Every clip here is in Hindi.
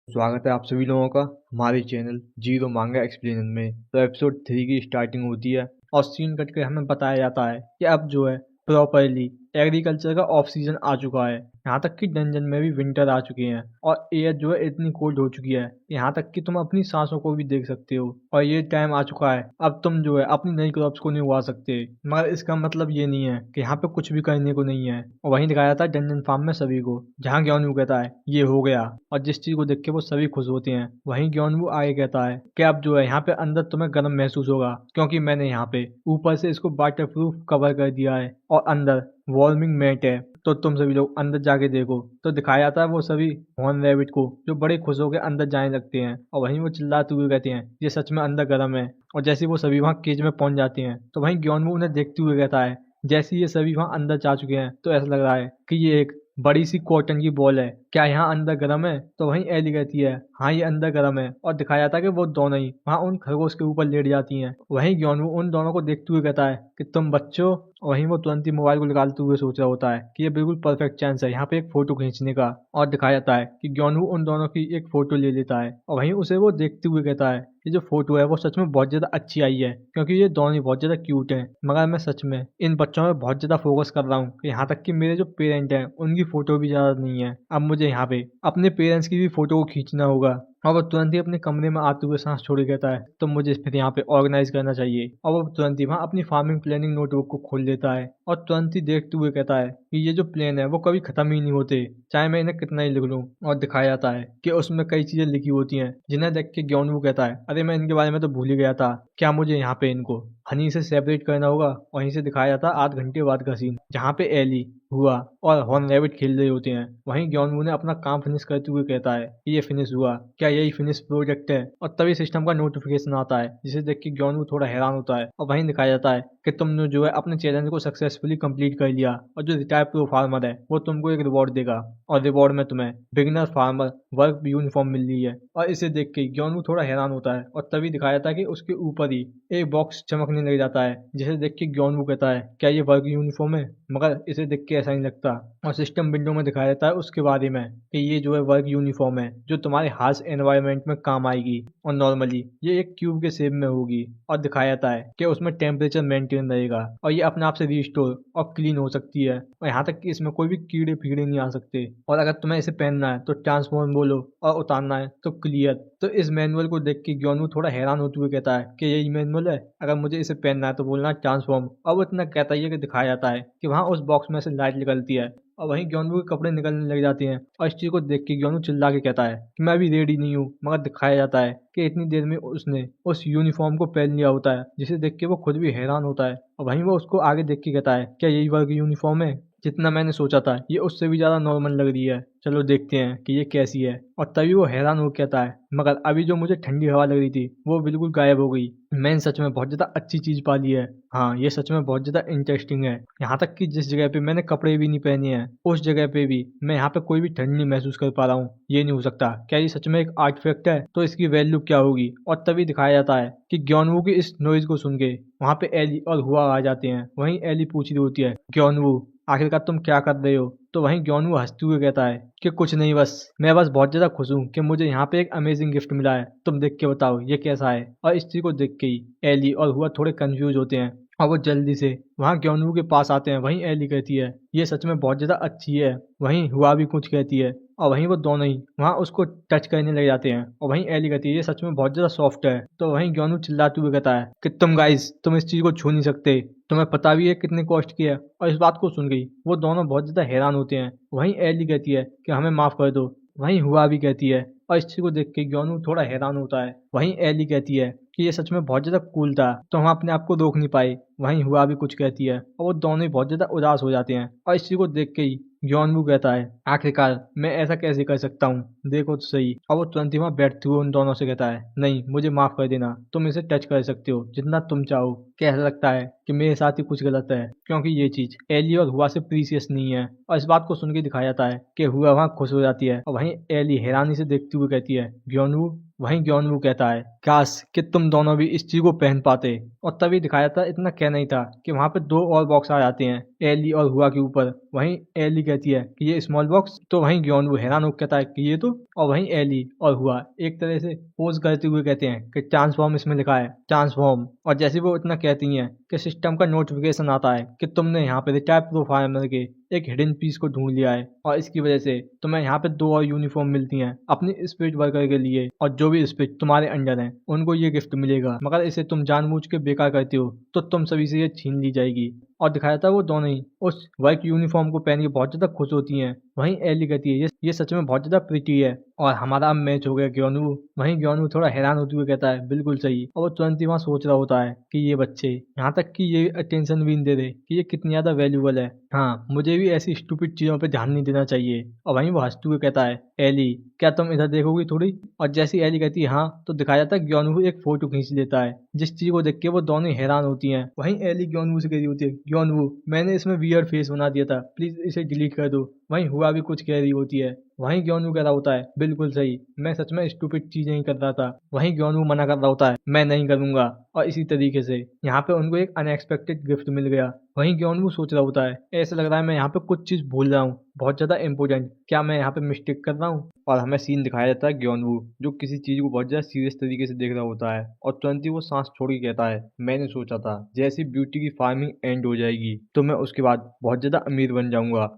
स्वागत है आप सभी लोगों का हमारे चैनल जीरो मांगा एक्सप्लेनर में। तो एपिसोड 3 की स्टार्टिंग होती है और सीन कट के हमें बताया जाता है कि अब जो है प्रॉपरली एग्रीकल्चर का ऑफ सीजन आ चुका है। यहाँ तक कि डंजन में भी विंटर आ चुके हैं और एयर जो है इतनी कोल्ड हो चुकी है, यहाँ तक कि तुम अपनी सांसों को भी देख सकते हो। और ये टाइम आ चुका है अब तुम जो है अपनी नई क्रॉप्स को नहीं उगा सकते। मगर इसका मतलब ये नहीं है कि यहाँ पे कुछ भी करने को नहीं है। और वहीं दिखाया जाता है डंजन फार्म में सभी को, जहाँ ज्ञानू कहता है ये हो गया, और जिस चीज को देख के वो सभी खुश होते हैं। वहीं ज्ञानू आगे कहता है कि अब जो है यहाँ पे अंदर तुम्हें गर्म महसूस होगा, क्योंकि मैंने यहाँ पे ऊपर से इसको वाटर प्रूफ कवर कर दिया है और अंदर वार्मिंग मैट है। तो तुम सभी लोग अंदर जाके देखो। तो दिखाया जाता है वो सभी हॉर्न रैबिट को, जो बड़े खुश होकर अंदर जाने लगते हैं और वहीं वो चिल्लाते हुए कहते हैं ये सच में अंदर गर्म है। और जैसे ही वो सभी वहाँ केज में पहुंच जाते हैं तो वहीं ज्ञानू उन्हें देखते हुए कहता है, जैसे ही ये सभी वहाँ अंदर जा चुके हैं तो ऐसा लग रहा है कि ये एक बड़ी सी कॉटन की बॉल है, क्या यहाँ अंदर गर्म है? तो वहीं एली कहती है हाँ ये अंदर गर्म है। और दिखाया जाता है कि वो दोनों ही वहाँ उन खरगोश के ऊपर लेट जाती हैं। वहीं ज्ञानू उन दोनों को देखते हुए कहता है कि तुम बच्चों। वहीं वो तुरंत ही मोबाइल को निकालते हुए सोच रहा होता है कि ये बिल्कुल परफेक्ट चांस है यहाँ पे एक फोटो खींचने का। और दिखाया जाता है कि ज्ञानू उन दोनों की एक फोटो ले लेता है और वहीं उसे वो देखते हुए कहता है ये जो फोटो है वो सच में बहुत ज्यादा अच्छी आई है, क्योंकि ये दोनों ही बहुत ज्यादा क्यूट हैं। मगर मैं सच में इन बच्चों में बहुत ज्यादा फोकस कर रहा हूँ कि यहाँ तक कि मेरे जो पेरेंट हैं उनकी फोटो भी ज्यादा नहीं है। अब मुझे यहाँ पे अपने पेरेंट्स की भी फोटो को खींचना होगा। और वो तुरंत ही अपने कमरे में आते हुए सांस छोड़ के कहता है तो मुझे फिर यहाँ पे ऑर्गेनाइज करना चाहिए। और वो तुरंत ही वहाँ अपनी फार्मिंग प्लानिंग नोटबुक को खोल लेता है और तुरंत ही देखते हुए कहता है कि ये जो प्लान है वो कभी खत्म ही नहीं होते, चाहे मैं इन्हें कितना ही लिख लूँ। और दिखाया जाता है कि उसमें कई चीजें लिखी होती हैं, जिन्हें देख के ज्ञानू कहता है अरे मैं इनके बारे में तो भूल ही गया था, क्या मुझे यहाँ पे इनको हनी से सेपरेट करना होगा। वहीं से दिखाया जाता है 8 घंटे बाद का सीन, जहाँ पे एली हुआ और हॉर्न रैबिट खेल रहे होते हैं। वहीं ज्ञानू ने अपना काम फिनिश करते हुए कहता है कि ये फिनिश हुआ, क्या यही फिनिश प्रोजेक्ट है? और तभी सिस्टम का नोटिफिकेशन आता है, जिसे देख के ज्ञानू थोड़ा हैरान होता है। और वहीं दिखाया जाता है कि तुमने जो है अपने चैलेंज को सक्सेसफुली कंप्लीट कर लिया और जो रिटायर्ड प्रो फार्मर है वो तुमको एक रिवॉर्ड देगा, और रिवॉर्ड में तुम्हें बिगिनर फार्मर वर्क यूनिफॉर्म मिल रही है। और इसे देख के ज्ञानू थोड़ा हैरान होता है और तभी दिखाया जाता है कि उसके ऊपर ही एक बॉक्स चमकने लग जाता है, जिसे देख के ज्ञानू कहता है क्या ये वर्क यूनिफॉर्म है? मगर इसे देख के ऐसा नहीं लगता। और सिस्टम विंडो में दिखाया जाता है उसके बारे में कि ये जो है वर्क यूनिफॉर्म है जो तुम्हारे हार्श एनवायरनमेंट में काम आएगी, और नॉर्मली ये एक क्यूब के शेप में होगी। और दिखाया जाता है कि उसमें टेम्परेचर मेंटेन रहेगा और ये अपने आप से रीस्टोर और क्लीन हो सकती है, और यहाँ तक कि इसमें कोई भी कीड़े फीड़े नहीं आ सकते। और अगर तुम्हें इसे पहनना है तो ट्रांसफॉर्म बोलो और उतारना है तो क्लियर। तो इस मैनुअल को देख के ज्ञानू थोड़ा हैरान होते हुए कहता है कि यही मैनुअल है, अगर मुझे इसे पहनना है तो बोलना ट्रांसफॉर्म। और वो इतना कहता ही है कि दिखाया जाता है कि वहाँ उस बॉक्स में से लाइट निकलती है और वहीं ज्ञानू के कपड़े निकलने लग जाते हैं। और इस चीज को देख के ज्ञानू चिल्ला के कहता है कि मैं अभी रेडी नहीं हूँ। मगर दिखाया जाता है कि इतनी देर में उसने उस यूनिफॉर्म को पहन लिया होता है, जिसे देख के वो खुद भी हैरान होता है। और वहीं वो उसको आगे देख के कहता है क्या यही वर्क यूनिफॉर्म है? जितना मैंने सोचा था ये उससे भी ज्यादा नॉर्मल लग रही है, चलो देखते हैं कि ये कैसी है। और तभी वो हैरान हो कहता है मगर अभी जो मुझे ठंडी हवा लग रही थी वो बिल्कुल गायब हो गई। मैंने सच में बहुत ज्यादा अच्छी चीज पा ली है। हाँ ये सच में बहुत ज्यादा इंटरेस्टिंग है। यहाँ तक कि जिस जगह पे मैंने कपड़े भी नहीं पहने हैं उस जगह पे भी मैं यहाँ पे कोई भी ठंड नहीं महसूस कर पा रहा हूँ। ये नहीं हो सकता, क्या ये सच में एक आर्टिफैक्ट है? तो इसकी वैल्यू क्या होगी? और तभी दिखाया जाता है कि ज्ञानवू की इस नॉइज को सुन के वहाँ पे एली और हुआ आ जाते हैं। वहीं एली पूछ रही होती है ज्ञानवू आखिरकार तुम क्या कर रहे हो? तो वहीं ज्ञानू हंसते हुए कहता है कि कुछ नहीं, मैं बस बहुत ज्यादा खुश हूँ कि मुझे यहाँ पे एक अमेजिंग गिफ्ट मिला है, तुम देख के बताओ ये कैसा है। और इस चीज को देख के ही एली और हुआ थोड़े कंफ्यूज होते हैं और वो जल्दी से वहाँ ज्ञानू के पास आते हैं। वहीं एली कहती है ये सच में बहुत ज्यादा अच्छी है। वहीं हुआ भी कुछ कहती है और वहीं वो दोनों ही वहाँ उसको टच करने लग जाते हैं। और वहीं एली कहती है ये सच में बहुत ज्यादा सॉफ्ट है। तो वहीं ज्ञानू चिल्लाते हुए कहता है कि तुम गाइस तुम इस चीज को छू नहीं सकते, तुम्हें पता भी है कितने कॉस्ट की है। और इस बात को सुन गई वो दोनों बहुत ज्यादा हैरान होते हैं। वहीं एली कहती है कि हमें माफ कर दो। वहीं हुआ भी कहती है, और इस चीज को देख के ज्ञानू थोड़ा हैरान होता है। वहीं एली कहती है कि ये सच में बहुत ज्यादा कूल था तो हम अपने आप को रोक नहीं पाए। वहीं हुआ भी कुछ कहती है और वो दोनों ही बहुत ज्यादा उदास हो जाते हैं। और इस चीज को देख के ही ज्ञानू कहता है आखिरकार मैं ऐसा कैसे कर सकता हूँ, देखो तो सही। और वो तुरंत ही वहाँ बैठते हुए उन दोनों से कहता है नहीं मुझे माफ कर देना, तुम इसे टच कर सकते हो जितना तुम चाहो। कैसा लगता है कि मेरे साथ ही कुछ गलत है, क्योंकि ये चीज एली और हुआ से प्रीसियस नहीं है। और इस बात को सुन के दिखाया जाता है कि हुआ वहाँ खुश हो जाती है और वहीं एली हैरानी से देखते हुए कहती है ज्ञानू। वहीं ज्ञानू कहता है काश कि तुम दोनों भी इस चीज को पहन पाते। और तभी दिखाया था इतना कहना ही था कि वहां पे 2 और बॉक्स आ जाते हैं, एली और हुआ के ऊपर। वहीं एली कहती है कि ये स्मॉल बॉक्स, तो वहीं ग्योनवू हैरान होकर कहता है कि ये तो, और वहीं एली और हुआ एक तरह से पोज करते हुए कहते हैं कि ट्रांसफॉर्म इसमें लिखा है, ट्रांसफॉर्म। और जैसे वो इतना कहती हैं कि सिस्टम का नोटिफिकेशन आता है कि तुमने यहाँ पे रिटायर प्रोफाइलर के एक हिडन पीस को ढूंढ लिया है और इसकी वजह से तुम्हें यहाँ पे 2 और यूनिफॉर्म मिलती हैं अपनी स्पिरिट वर्कर के लिए, और जो भी स्पिरिट तुम्हारे अंडर हैं उनको ये गिफ्ट मिलेगा, मगर इसे तुम जानबूझ के बेकार करते हो तो तुम सभी से ये छीन ली जाएगी। और दिखाया था वो दोनों ही उस वर्क यूनिफॉर्म को पहन के बहुत ज्यादा खुश होती हैं। वहीं एली कहती है ये सच में बहुत ज्यादा प्रिटी है और हमारा अब मैच हो गया ग्योनवू। वहीं ग्योनवू थोड़ा हैरान होते हुए कहता है बिल्कुल सही, और वो तुरंत ही वहाँ सोच रहा होता है कि ये बच्चे, यहाँ तक कि ये अटेंशन भी नहीं दे रहे कि ये कितनी ज्यादा वैल्यूबल है। हाँ, मुझे भी ऐसी स्टूपिड चीजों पे ध्यान नहीं देना चाहिए। और वहीं वो हंसते हुए कहता है एली क्या तुम इधर देखोगी थोड़ी। और जैसी एली कहती है हाँ, तो दिखाया जाता है ग्योनवू एक फोटो खींच लेता है जिस चीज को देख के वो दोनों हैरान होती हैं। वहीं एली ग्योनवू से कह रही होती है ग्योनवू मैंने इसमें वियर्ड फेस बना दिया था, प्लीज इसे डिलीट कर दो। वहीं हुआ भी कुछ कह रही होती है। वहीं ग्योनवू कह रहा होता है बिल्कुल सही, मैं सच में स्टूपिड चीजें ही कर रहा था। वहीं ग्योनवू मना कर रहा होता है मैं नहीं करूंगा। और इसी तरीके से यहाँ पे उनको एक अनएक्सपेक्टेड गिफ्ट मिल गया। वहीं ग्योनवू सोच रहा होता है ऐसा लग रहा है मैं यहाँ पे कुछ चीज भूल रहा हूँ बहुत ज्यादा इंपॉर्टेंट, क्या मैं यहाँ पे मिस्टेक कर रहा हूँ। और हमें सीन दिखाया जाता है ग्योनवू जो किसी चीज को बहुत ज्यादा सीरियस तरीके से देख रहा होता है और तुरंत ही वो सांस छोड़ के कहता है मैंने सोचा था जैसी ब्यूटी की फार्मिंग एंड हो जाएगी तो मैं उसके बाद बहुत ज्यादा अमीर बन जाऊंगा।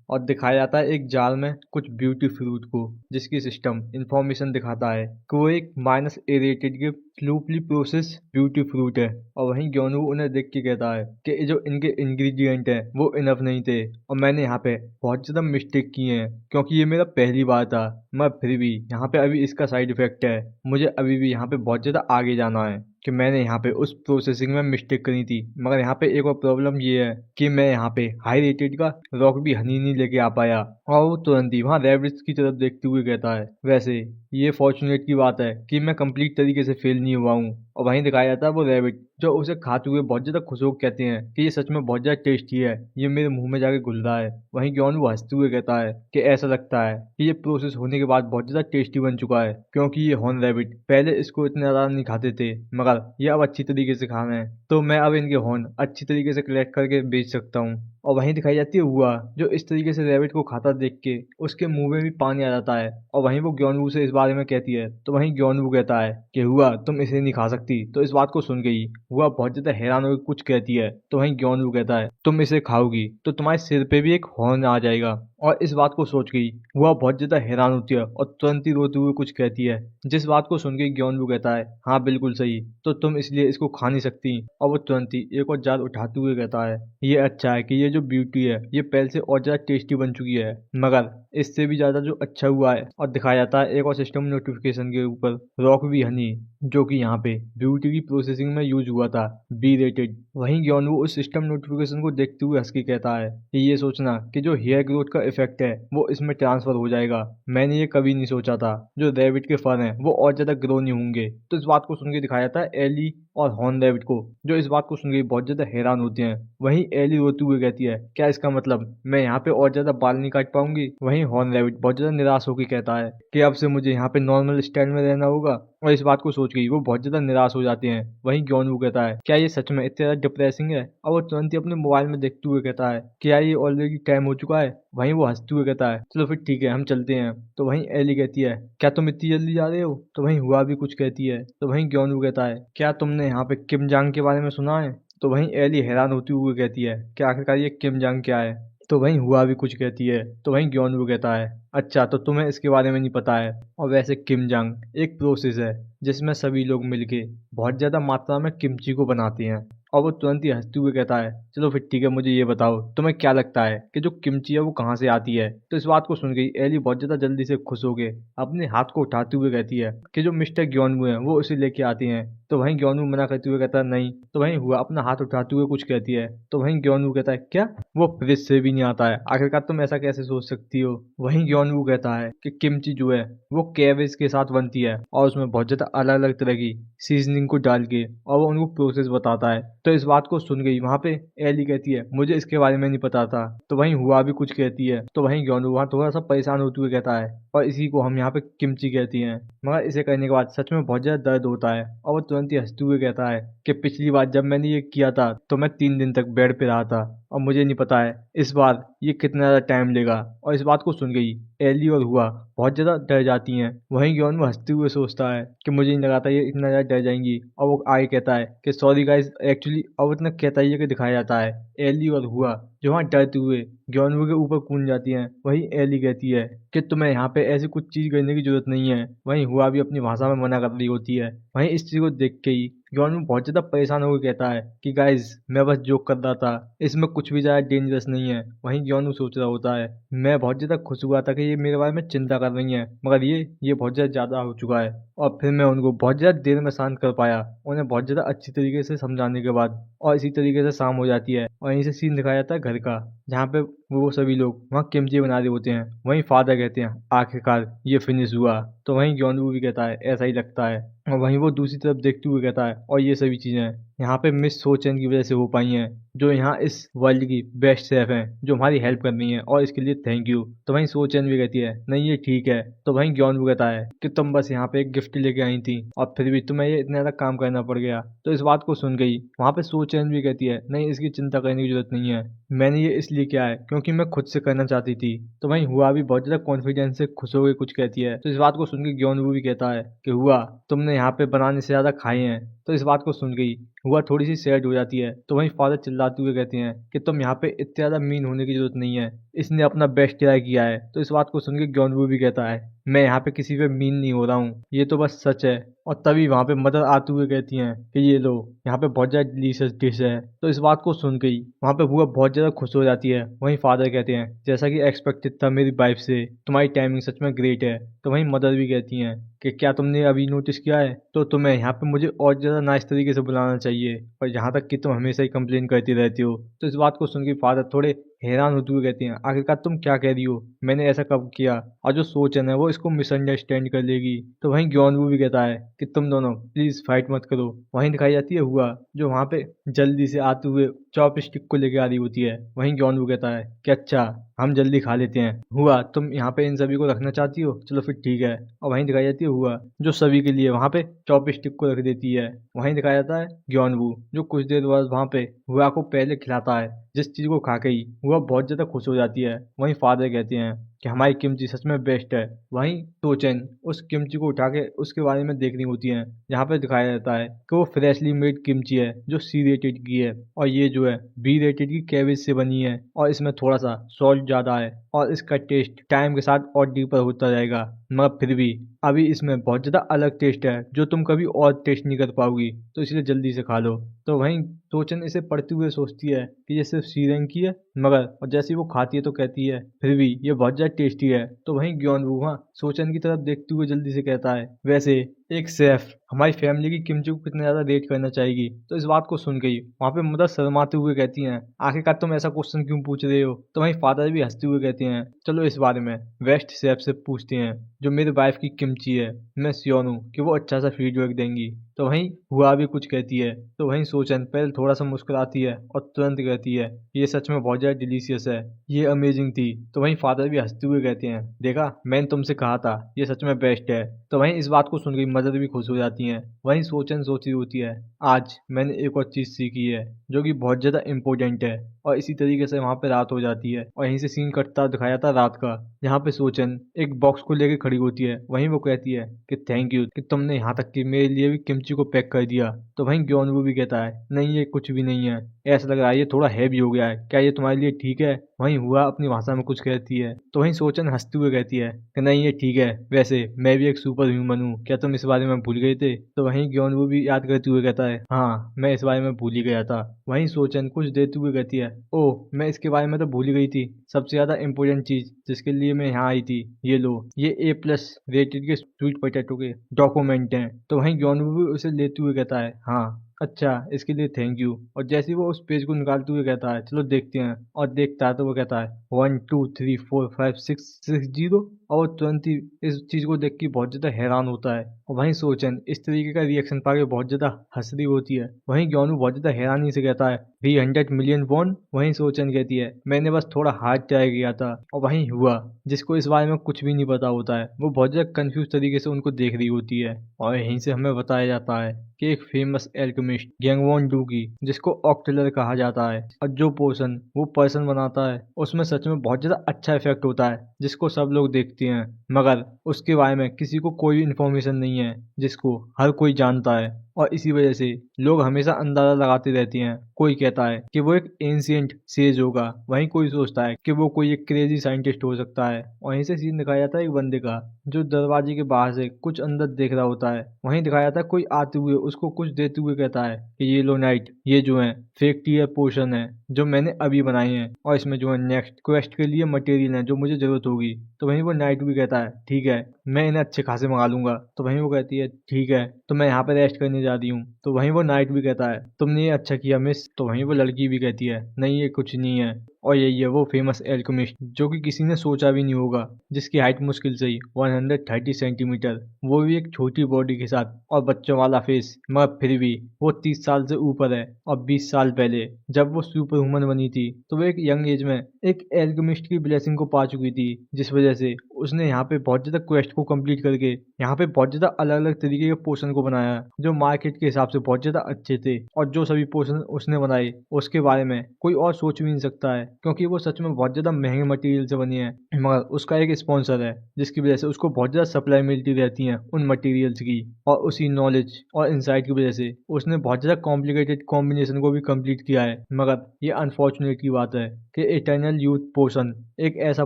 और दिखाया जाता है एक जार में कुछ ब्यूटी फ्रूट को जिसकी सिस्टम इंफॉर्मेशन दिखाता है कि वो एक minus aerated gift sloppily process beauty fruit है। और वहीं ग्योनवू उन्हें देख के कहता है कि जो इनके इंग्रेडिएंट हैं वो इनफ नहीं थे और मैंने यहाँ पे बहुत ज़्यादा मिस्टेक की हैं क्योंकि ये मेरा पहली बार था, मैं फिर भी यहाँ पे अभी इसका साइड इफेक्ट है, मुझे अभी भी यहाँ पे बहुत ज़्यादा आगे जाना है कि मैंने यहाँ पे उस प्रोसेसिंग में मिस्टेक करी थी। मगर यहाँ पे एक और प्रॉब्लम ये है कि मैं यहाँ पे हाई रेटेड का रॉक भी हनी नहीं लेके आ पाया। और वो तुरंत ही वहाँ रैबिट्स की तरफ देखते हुए कहता है वैसे ये फॉर्चुनेट की बात है कि मैं कंप्लीट तरीके से फेल नहीं हुआ हूँ। और वहीं दिखाया जाता है वो रैबिट जो उसे खाते हुए बहुत ज्यादा खुश होकर कहते हैं कि ये सच में बहुत ज्यादा टेस्टी है, ये मेरे मुंह में जाके घुल रहा है। वहीं ग्योनवू हंसते हुए कहता है कि ऐसा लगता है कि ये प्रोसेस होने के बाद बहुत ज्यादा टेस्टी बन चुका है क्योंकि ये हॉर्न रैबिट पहले इसको इतने ज्यादा नहीं खाते थे मगर ये अब अच्छी तरीके से खा रहे हैं, तो मैं अब इनके हॉर्न अच्छी तरीके से कलेक्ट करके बेच सकता हूँ। और वहीं दिखाई जाती है हुआ जो इस तरीके से रैबिट को खाता देख के उसके मुंह में भी पानी आ जाता है और वहीं वो ग्योनवू से इस बारे में कहती है तो वहीं ग्योनवू कहता है कि हुआ तुम इसे नहीं खा सकती। तो इस बात को सुन गई हुआ बहुत ज्यादा हैरान होकर कुछ कहती है तो वहीं ग्योनवू कहता है तुम इसे खाओगी तो तुम्हारे सिर पे भी एक हॉर्न आ जाएगा। और इस बात को सोच गई हुआ बहुत ज्यादा हैरान होती है और तुरंत ही रोते हुए कुछ कहती है जिस बात को सुन के ग्योनवू कहता है हाँ बिल्कुल सही, तो तुम इसलिए इसको खा नहीं सकती। और वो तुरंत ही एक और जार उठाते हुए कहता है ये अच्छा है कि ये जो ब्यूटी है ये पहले से और ज्यादा टेस्टी बन चुकी है मगर इससे भी ज्यादा जो अच्छा हुआ है। और दिखाया जाता है एक और सिस्टम नोटिफिकेशन के ऊपर रॉक भी हनी जो कि यहाँ पे ब्यूटी की प्रोसेसिंग में यूज हुआ था बी रेटेड। वहीं ग्योनवू उस सिस्टम नोटिफिकेशन को देखते हुए हंस के कहता है कि ये सोचना कि जो हेयर ग्रोथ का इफेक्ट है वो इसमें ट्रांसफर हो जाएगा, मैंने ये कभी नहीं सोचा था जो रैबिट के फर हैं वो और ज्यादा ग्रो नहीं होंगे। तो इस बात को सुन के दिखाया जाता है एली और हॉर्न रैबिट को जो इस बात को सुन के बहुत ज्यादा हैरान होते हैं। वहीं एली रोते हुए कहती है क्या इसका मतलब मैं यहाँ पे और ज्यादा बाल नहीं काट पाऊंगी। वहीं हॉर्न रैबिट बहुत ज्यादा निराश होकर कहता है कि अब से मुझे यहाँ पे नॉर्मल स्टाइल में रहना होगा। और इस बात को सोच के वो बहुत ज्यादा निराश हो जाते हैं। वहीं ग्योनवू कहता है क्या ये सच में इतना ज्यादा डिप्रेसिंग है। और वो तुरंत ही अपने मोबाइल में देखते हुए कहता है क्या ये ऑलरेडी टाइम हो चुका है। वहीं वो हंसते हुए कहता है चलो फिर ठीक है हम चलते हैं। तो वहीं एली कहती है क्या तुम इतनी जल्दी जा रहे हो। तो वहीं हुआ भी कुछ कहती है। तो वहीं ग्योनवू कहता है क्या तुमने यहाँ पे किम जांग के बारे में सुना है। तो वहीं एली हैरान होती हुई कहती है कि आखिरकार ये किम जांग क्या है। तो वहीं हुआ भी कुछ कहती है। तो वहीं ग्योनवू कहता है अच्छा तो तुम्हें इसके बारे में नहीं पता है। और वैसे किम जांग एक प्रोसेस है जिसमें सभी लोग मिलके बहुत ज्यादा मात्रा में किमची को बनाते हैं। और वो तुरंत ही हंसते हुए कहता है चलो फिर ठीक है मुझे ये बताओ तुम्हें क्या लगता है कि जो किमची है वो कहाँ से आती है। तो इस बात को सुन गई एली बहुत ज्यादा जल्दी से खुश हो गए अपने हाथ को उठाते हुए कहती है कि जो मिस्टर ग्योनवू है वो उसे लेके आते हैं। तो वहीं ग्योनवू मना करते हुए कहता है नहीं। तो वहीं हुआ अपना हाथ उठाते हुए कुछ कहती है। तो वहीं ग्योनवू कहता है क्या वो फ्रिज से भी नहीं आता है, आखिरकार तुम ऐसा कैसे सोच सकती हो। वहीं ग्योनवू कहता है कि किमची जो है वो कैबेज के साथ बनती है और उसमें बहुत ज्यादा अलग अलग तरह की सीजनिंग को डाल के और वो उनको प्रोसेस बताता है। तो इस बात को सुन गई वहां पे एली कहती है मुझे इसके बारे में नहीं पता था। तो वहीं हुआ भी कुछ कहती है। तो वहीं ग्योनवू वहां थोड़ा सा परेशान होते हुए कहता है और इसी को हम यहाँ पे किमची कहती हैं, मगर इसे करने के बाद सच में बहुत ज्यादा दर्द होता है। और वो तुरंत ही हंसते हुए कहता है कि पिछली बार जब मैंने ये किया था तो मैं 3 दिन तक बेड पे रहा था और मुझे नहीं पता है इस बार ये कितना ज़्यादा टाइम लेगा। और इस बात को सुन गई एली और हुआ बहुत ज़्यादा डर जाती हैं। वहीं ग्योन वो हंसते हुए सोचता है कि मुझे नहीं लगा था ये इतना ज़्यादा डर जाएंगी, और वो आगे कहता है कि सॉरी गाइस, एक्चुअली अब इतना कहता ही है कि दिखाया जाता है एली और हुआ जो वहाँ डरते हुए ग्योनवू के ऊपर कूद जाती हैं। वहीं एली कहती है कि तुम्हें यहाँ पे ऐसी कुछ चीज करने की जरूरत नहीं है। वहीं हुआ भी अपनी भाषा में मना कर रही होती है। वहीं इस चीज को देख के ही ग्योनवू बहुत ज्यादा परेशान होकर कहता है कि गाइस मैं बस जोक कर रहा था, इसमें कुछ भी ज्यादा डेंजरस नहीं है। वहीं ग्योनवू सोच रहा होता है मैं बहुत ज्यादा खुश हुआ था कि ये मेरे बारे में चिंता कर रही है, मगर ये बहुत ज्यादा हो चुका है। और फिर मैं उनको बहुत ज्यादा देर में शांत कर पाया, उन्हें बहुत ज्यादा अच्छी तरीके से समझाने के बाद। और इसी तरीके से शाम हो जाती है और यहीं से सीन दिखाया जाता है घर का, जहाँ पे वो सभी लोग वहाँ किमची बना रहे होते हैं। वहीं फादर कहते हैं आखिरकार ये फिनिश हुआ। तो वहीं ग्योनवू भी कहता है ऐसा ही लगता है। और वहीं वो दूसरी तरफ देखते हुए कहता है और ये सभी चीजें यहाँ पे मिस सोचेन की वजह से हो पाई हैं, जो यहाँ इस वर्ल्ड की बेस्ट शेफ हैं, जो हमारी हेल्प कर रही हैं, और इसके लिए थैंक यू। तो वहीं सोचेन भी कहती है नहीं ये ठीक है। तो वहीं ग्योनवू कहता है कि तुम बस यहाँ पे एक गिफ्ट लेके आई थी और फिर भी तुम्हें ये इतना ज्यादा काम करना पड़ गया। तो इस बात को सुन गई वहाँ पे सोचेन भी कहती है नहीं इसकी चिंता करने की जरूरत नहीं है, मैंने ये इसलिए किया है क्योंकि मैं खुद से करना चाहती थी। तो वहीं हुआ भी बहुत ज्यादा कॉन्फिडेंस से खुश होकर कुछ कहती है। तो इस बात को सुन के ग्योनवू भी कहता है कि हुआ तुमने यहाँ पे बनाने से ज्यादा खाए हैं। तो इस बात को सुन गई हुआ थोड़ी सी सैड हो जाती है। तो वहीं फादर चिल्लाते हुए कहते हैं कि तुम यहाँ पे इतने ज्यादा मीन होने की जरूरत नहीं है, इसने अपना बेस्ट ट्राई किया है। तो इस बात को सुन के ग्योनवू भी कहता है मैं यहाँ पे किसी पे मीन नहीं हो रहा हूँ, ये तो बस सच है। और तभी वहाँ पे मदर आते हुए कहती हैं कि ये लो यहाँ पे बहुत ज्यादा डिलीशियस डिश है। तो इस बात को सुन के ही वहाँ पे हुआ बहुत ज्यादा खुश हो जाती है। वहीं फादर कहते हैं जैसा कि एक्सपेक्टेड था मेरी वाइफ से, तुम्हारी टाइमिंग सच में ग्रेट है। तो वहीं मदर भी कहती हैं कि क्या तुमने अभी नोटिस किया है, तो तुम्हें यहाँ पे मुझे और ज्यादा नाइस तरीके से बुलाना चाहिए, और यहाँ तक कि तुम हमेशा ही कंप्लेन करती रहती हो। तो इस बात को सुन के फादर थोड़े हैरान होते हुए कहते हैं आखिरकार तुम क्या कह रही हो, मैंने ऐसा कब किया, और जो सोचन है वो इसको मिसअंडरस्टैंड कर लेगी। तो वहीं ग्योनवू भी कहता है कि तुम दोनों प्लीज फाइट मत करो। वहीं दिखाई जाती है हुआ जो वहां पे जल्दी से आते हुए चॉप स्टिक को लेके आ रही होती है। वहीं ग्योनवू कहता है कि अच्छा हम जल्दी खा लेते हैं, हुआ तुम यहाँ पे इन सभी को रखना चाहती हो, चलो फिर ठीक है। और वहीं दिखाई जाती है हुआ जो सभी के लिए वहां पे चॉप स्टिक को रख देती है। वहीं दिखाया जाता है ग्योनवू जो कुछ देर बाद वहां पे हुआ को पहले खिलाता है, जिस चीज को खा के ही हुआ बहुत ज्यादा खुश हो जाती है। वहीं फादर कहते हैं कि हमारी किमची सच में बेस्ट है। वहीं टोचन उस किमची को उठा के उसके बारे में देखनी होती है, जहाँ पे दिखाया जाता है कि वो फ्रेशली मेड किमची है जो सी रेटेड की है, और ये जो है बी रेटेड की कैबेज से बनी है, और इसमें थोड़ा सा सॉल्ट ज्यादा है, और इसका टेस्ट टाइम के साथ और डीपर होता जाएगा। मगर फिर भी अभी इसमें बहुत ज्यादा अलग टेस्ट है जो तुम कभी और टेस्ट नहीं कर पाओगी, तो इसलिए जल्दी से खा लो। तो वहीं टोचन इसे पढ़ते हुए सोचती है कि ये सिर्फ सी रैंक की है, मगर और जैसे ही वो खाती है तो कहती है फिर भी ये बहुत ज्यादा टेस्टी है। तो वहीं ग्योनवू वहाँ सोचन की तरफ देखते हुए जल्दी से कहता है वैसे एक शेफ हमारी फैमिली की किमची को कितना ज्यादा रेट करना चाहेगी। तो इस बात को सुन गई वहाँ पे मदर शर्माते हुए कहती हैं आखिरकार तुम ऐसा क्वेश्चन क्यों पूछ रहे हो। तो वहीं फादर भी हंसते हुए कहते हैं चलो इस बारे में वेस्ट शेफ से पूछते हैं जो मेरे वाइफ की किमची है, मैं श्योर हूँ कि वो अच्छा सा फीडबैक देंगी। तो वहीं हुआ भी कुछ कहती है। तो वहीं सोचन पहले थोड़ा सा मुस्कुराती है और तुरंत कहती है ये सच में बहुत ज्यादा डिलीशियस है, ये अमेजिंग थी। तो वहीं फादर भी हंसते हुए कहते हैं देखा मैंने तुमसे कहा था ये सच में बेस्ट है। तो वहीं इस बात को सुन गई मदर भी खुश हो जाती हैं। वहीं सोचन सोची होती है आज मैंने एक और चीज सीखी है जो कि बहुत ज्यादा इम्पोर्टेंट है। और इसी तरीके से वहां पे रात हो जाती है और यहीं से सीन कटता दिखाया था रात का, जहाँ पे सोचन एक बॉक्स को लेके खड़ी होती है। वहीं वो कहती है कि थैंक यू कि तुमने यहाँ तक कि मेरे लिए भी किमची को पैक कर दिया। तो वहीं ग्योनवू भी कहता है नहीं ये कुछ भी नहीं है, ऐसा लग रहा है ये थोड़ा हैवी हो गया है, क्या ये तुम्हारे लिए ठीक है। वहीं हुआ अपनी भाषा में कुछ कहती है। तो वहीं सोचन हंसते हुए कहती है कि नहीं ये ठीक है, वैसे मैं भी एक सुपर ह्यूमन हूँ, क्या तुम इस बारे में भूल गए थे। तो वहीं ग्योनवू भी याद करते हुए कहता है हाँ मैं इस बारे में भूल ही गया था। वहीं सोचन कुछ देते हुए कहती है ओह मैं इसके बारे में तो भूल ही गई थी, सबसे ज्यादा इम्पोर्टेंट चीज जिसके लिए मैं यहाँ आई थी, ये लो ये A+ रेटेड के स्वीट पोटैटो के डॉक्यूमेंट हैं। तो वहीं ग्योनवू भी उसे लेते हुए कहता है हाँ अच्छा, इसके लिए थैंक यू। और जैसे ही वो उस पेज को निकालते हुए कहता है चलो देखते हैं, और देखता है तो वो कहता है 1 2 3 4 5 6 6 0। और वो तुरंत ही इस चीज को देख के बहुत ज्यादा हैरान होता है। और वहीं सोचन इस तरीके का रिएक्शन पाके बहुत ज्यादा हंस रही होती है। वहीं ग्योनू बहुत ज्यादा हैरानी से कहता है 300 मिलियन वॉन। वहीं सोचन कहती है मैंने बस थोड़ा हार्ड ट्राई किया था और वहीं हुआ। जिसको इस बारे में कुछ भी नहीं पता होता है, वो बहुत ज्यादा कंफ्यूज तरीके से उनको देख रही होती है। और यहीं से हमें बताया जाता है कि एक फेमस एल्केमिस्ट गैंगवॉन डूगी, जिसको ऑक्टेलर कहा जाता है, और जो पोशन वो पर्सन बनाता है उसमें सच में बहुत ज्यादा अच्छा इफेक्ट होता है, जिसको सब लोग देखते हैं। मगर उसके बारे में किसी को कोई इन्फॉर्मेशन नहीं है, जिसको हर कोई जानता है। और इसी वजह से लोग हमेशा अंदाजा लगाते रहते हैं। कोई कहता है कि वो एक एंशियंट सेज होगा, वहीं कोई सोचता है कि वो कोई एक क्रेजी साइंटिस्ट हो सकता है। वहीं से सीन दिखाया जाता है एक बंदे का, जो दरवाजे के बाहर से कुछ अंदर देख रहा होता है। वहीं दिखाया जाता है कोई आते हुए उसको कुछ देते हुए कहता है कि ये लो नाइट, ये जो है फेक टीयर पोशन है जो मैंने अभी बनाए हैं, और इसमें जो है नेक्स्ट क्वेस्ट के लिए मटेरियल है जो मुझे जरूरत होगी। तो वहीं वो नाइट भी कहता है ठीक है, मैं इन्हें अच्छे खासे मंगा लूंगा। तो वहीं वो कहती है ठीक है, तो मैं यहाँ पे रेस्ट करने जा रही हूँ। तो वहीं वो नाइट भी कहता है तुमने ये अच्छा किया मिस। तो वहीं वो लड़की भी कहती है नहीं ये कुछ नहीं है। और यही है वो फेमस एल्केमिस्ट जो कि किसी ने सोचा भी नहीं होगा, जिसकी हाइट मुश्किल से ही 130 सेंटीमीटर, वो भी एक छोटी बॉडी के साथ और बच्चों वाला फेस। मगर फिर भी वो 30 साल से ऊपर है। और 20 साल पहले जब वो सुपर ह्यूमन बनी थी तो वो एक यंग एज में एक एल्केमिस्ट की ब्लेसिंग को पा चुकी थी, जिस वजह से उसने यहाँ पे बहुत ज्यादा क्वेस्ट को कंप्लीट करके यहाँ पे बहुत ज्यादा अलग अलग तरीके के पोशन को बनाया, जो मार्केट के हिसाब से बहुत ज्यादा अच्छे थे। और जो सभी पोशन उसने बनाए उसके बारे में कोई और सोच भी नहीं सकता है, क्योंकि वो सच में बहुत ज्यादा महंगे मटेरियल से बनी है। मगर उसका एक स्पॉन्सर है, जिसकी वजह से उसको बहुत ज्यादा सप्लाई मिलती रहती है उन मटेरियल्स की। और उसी नॉलेज और इंसाइट की वजह से उसने बहुत ज्यादा कॉम्प्लिकेटेड कॉम्बिनेशन को भी कंप्लीट किया है। मगर ये अनफॉर्चुनेट की बात है कि इटर्नल यूथ पोशन एक ऐसा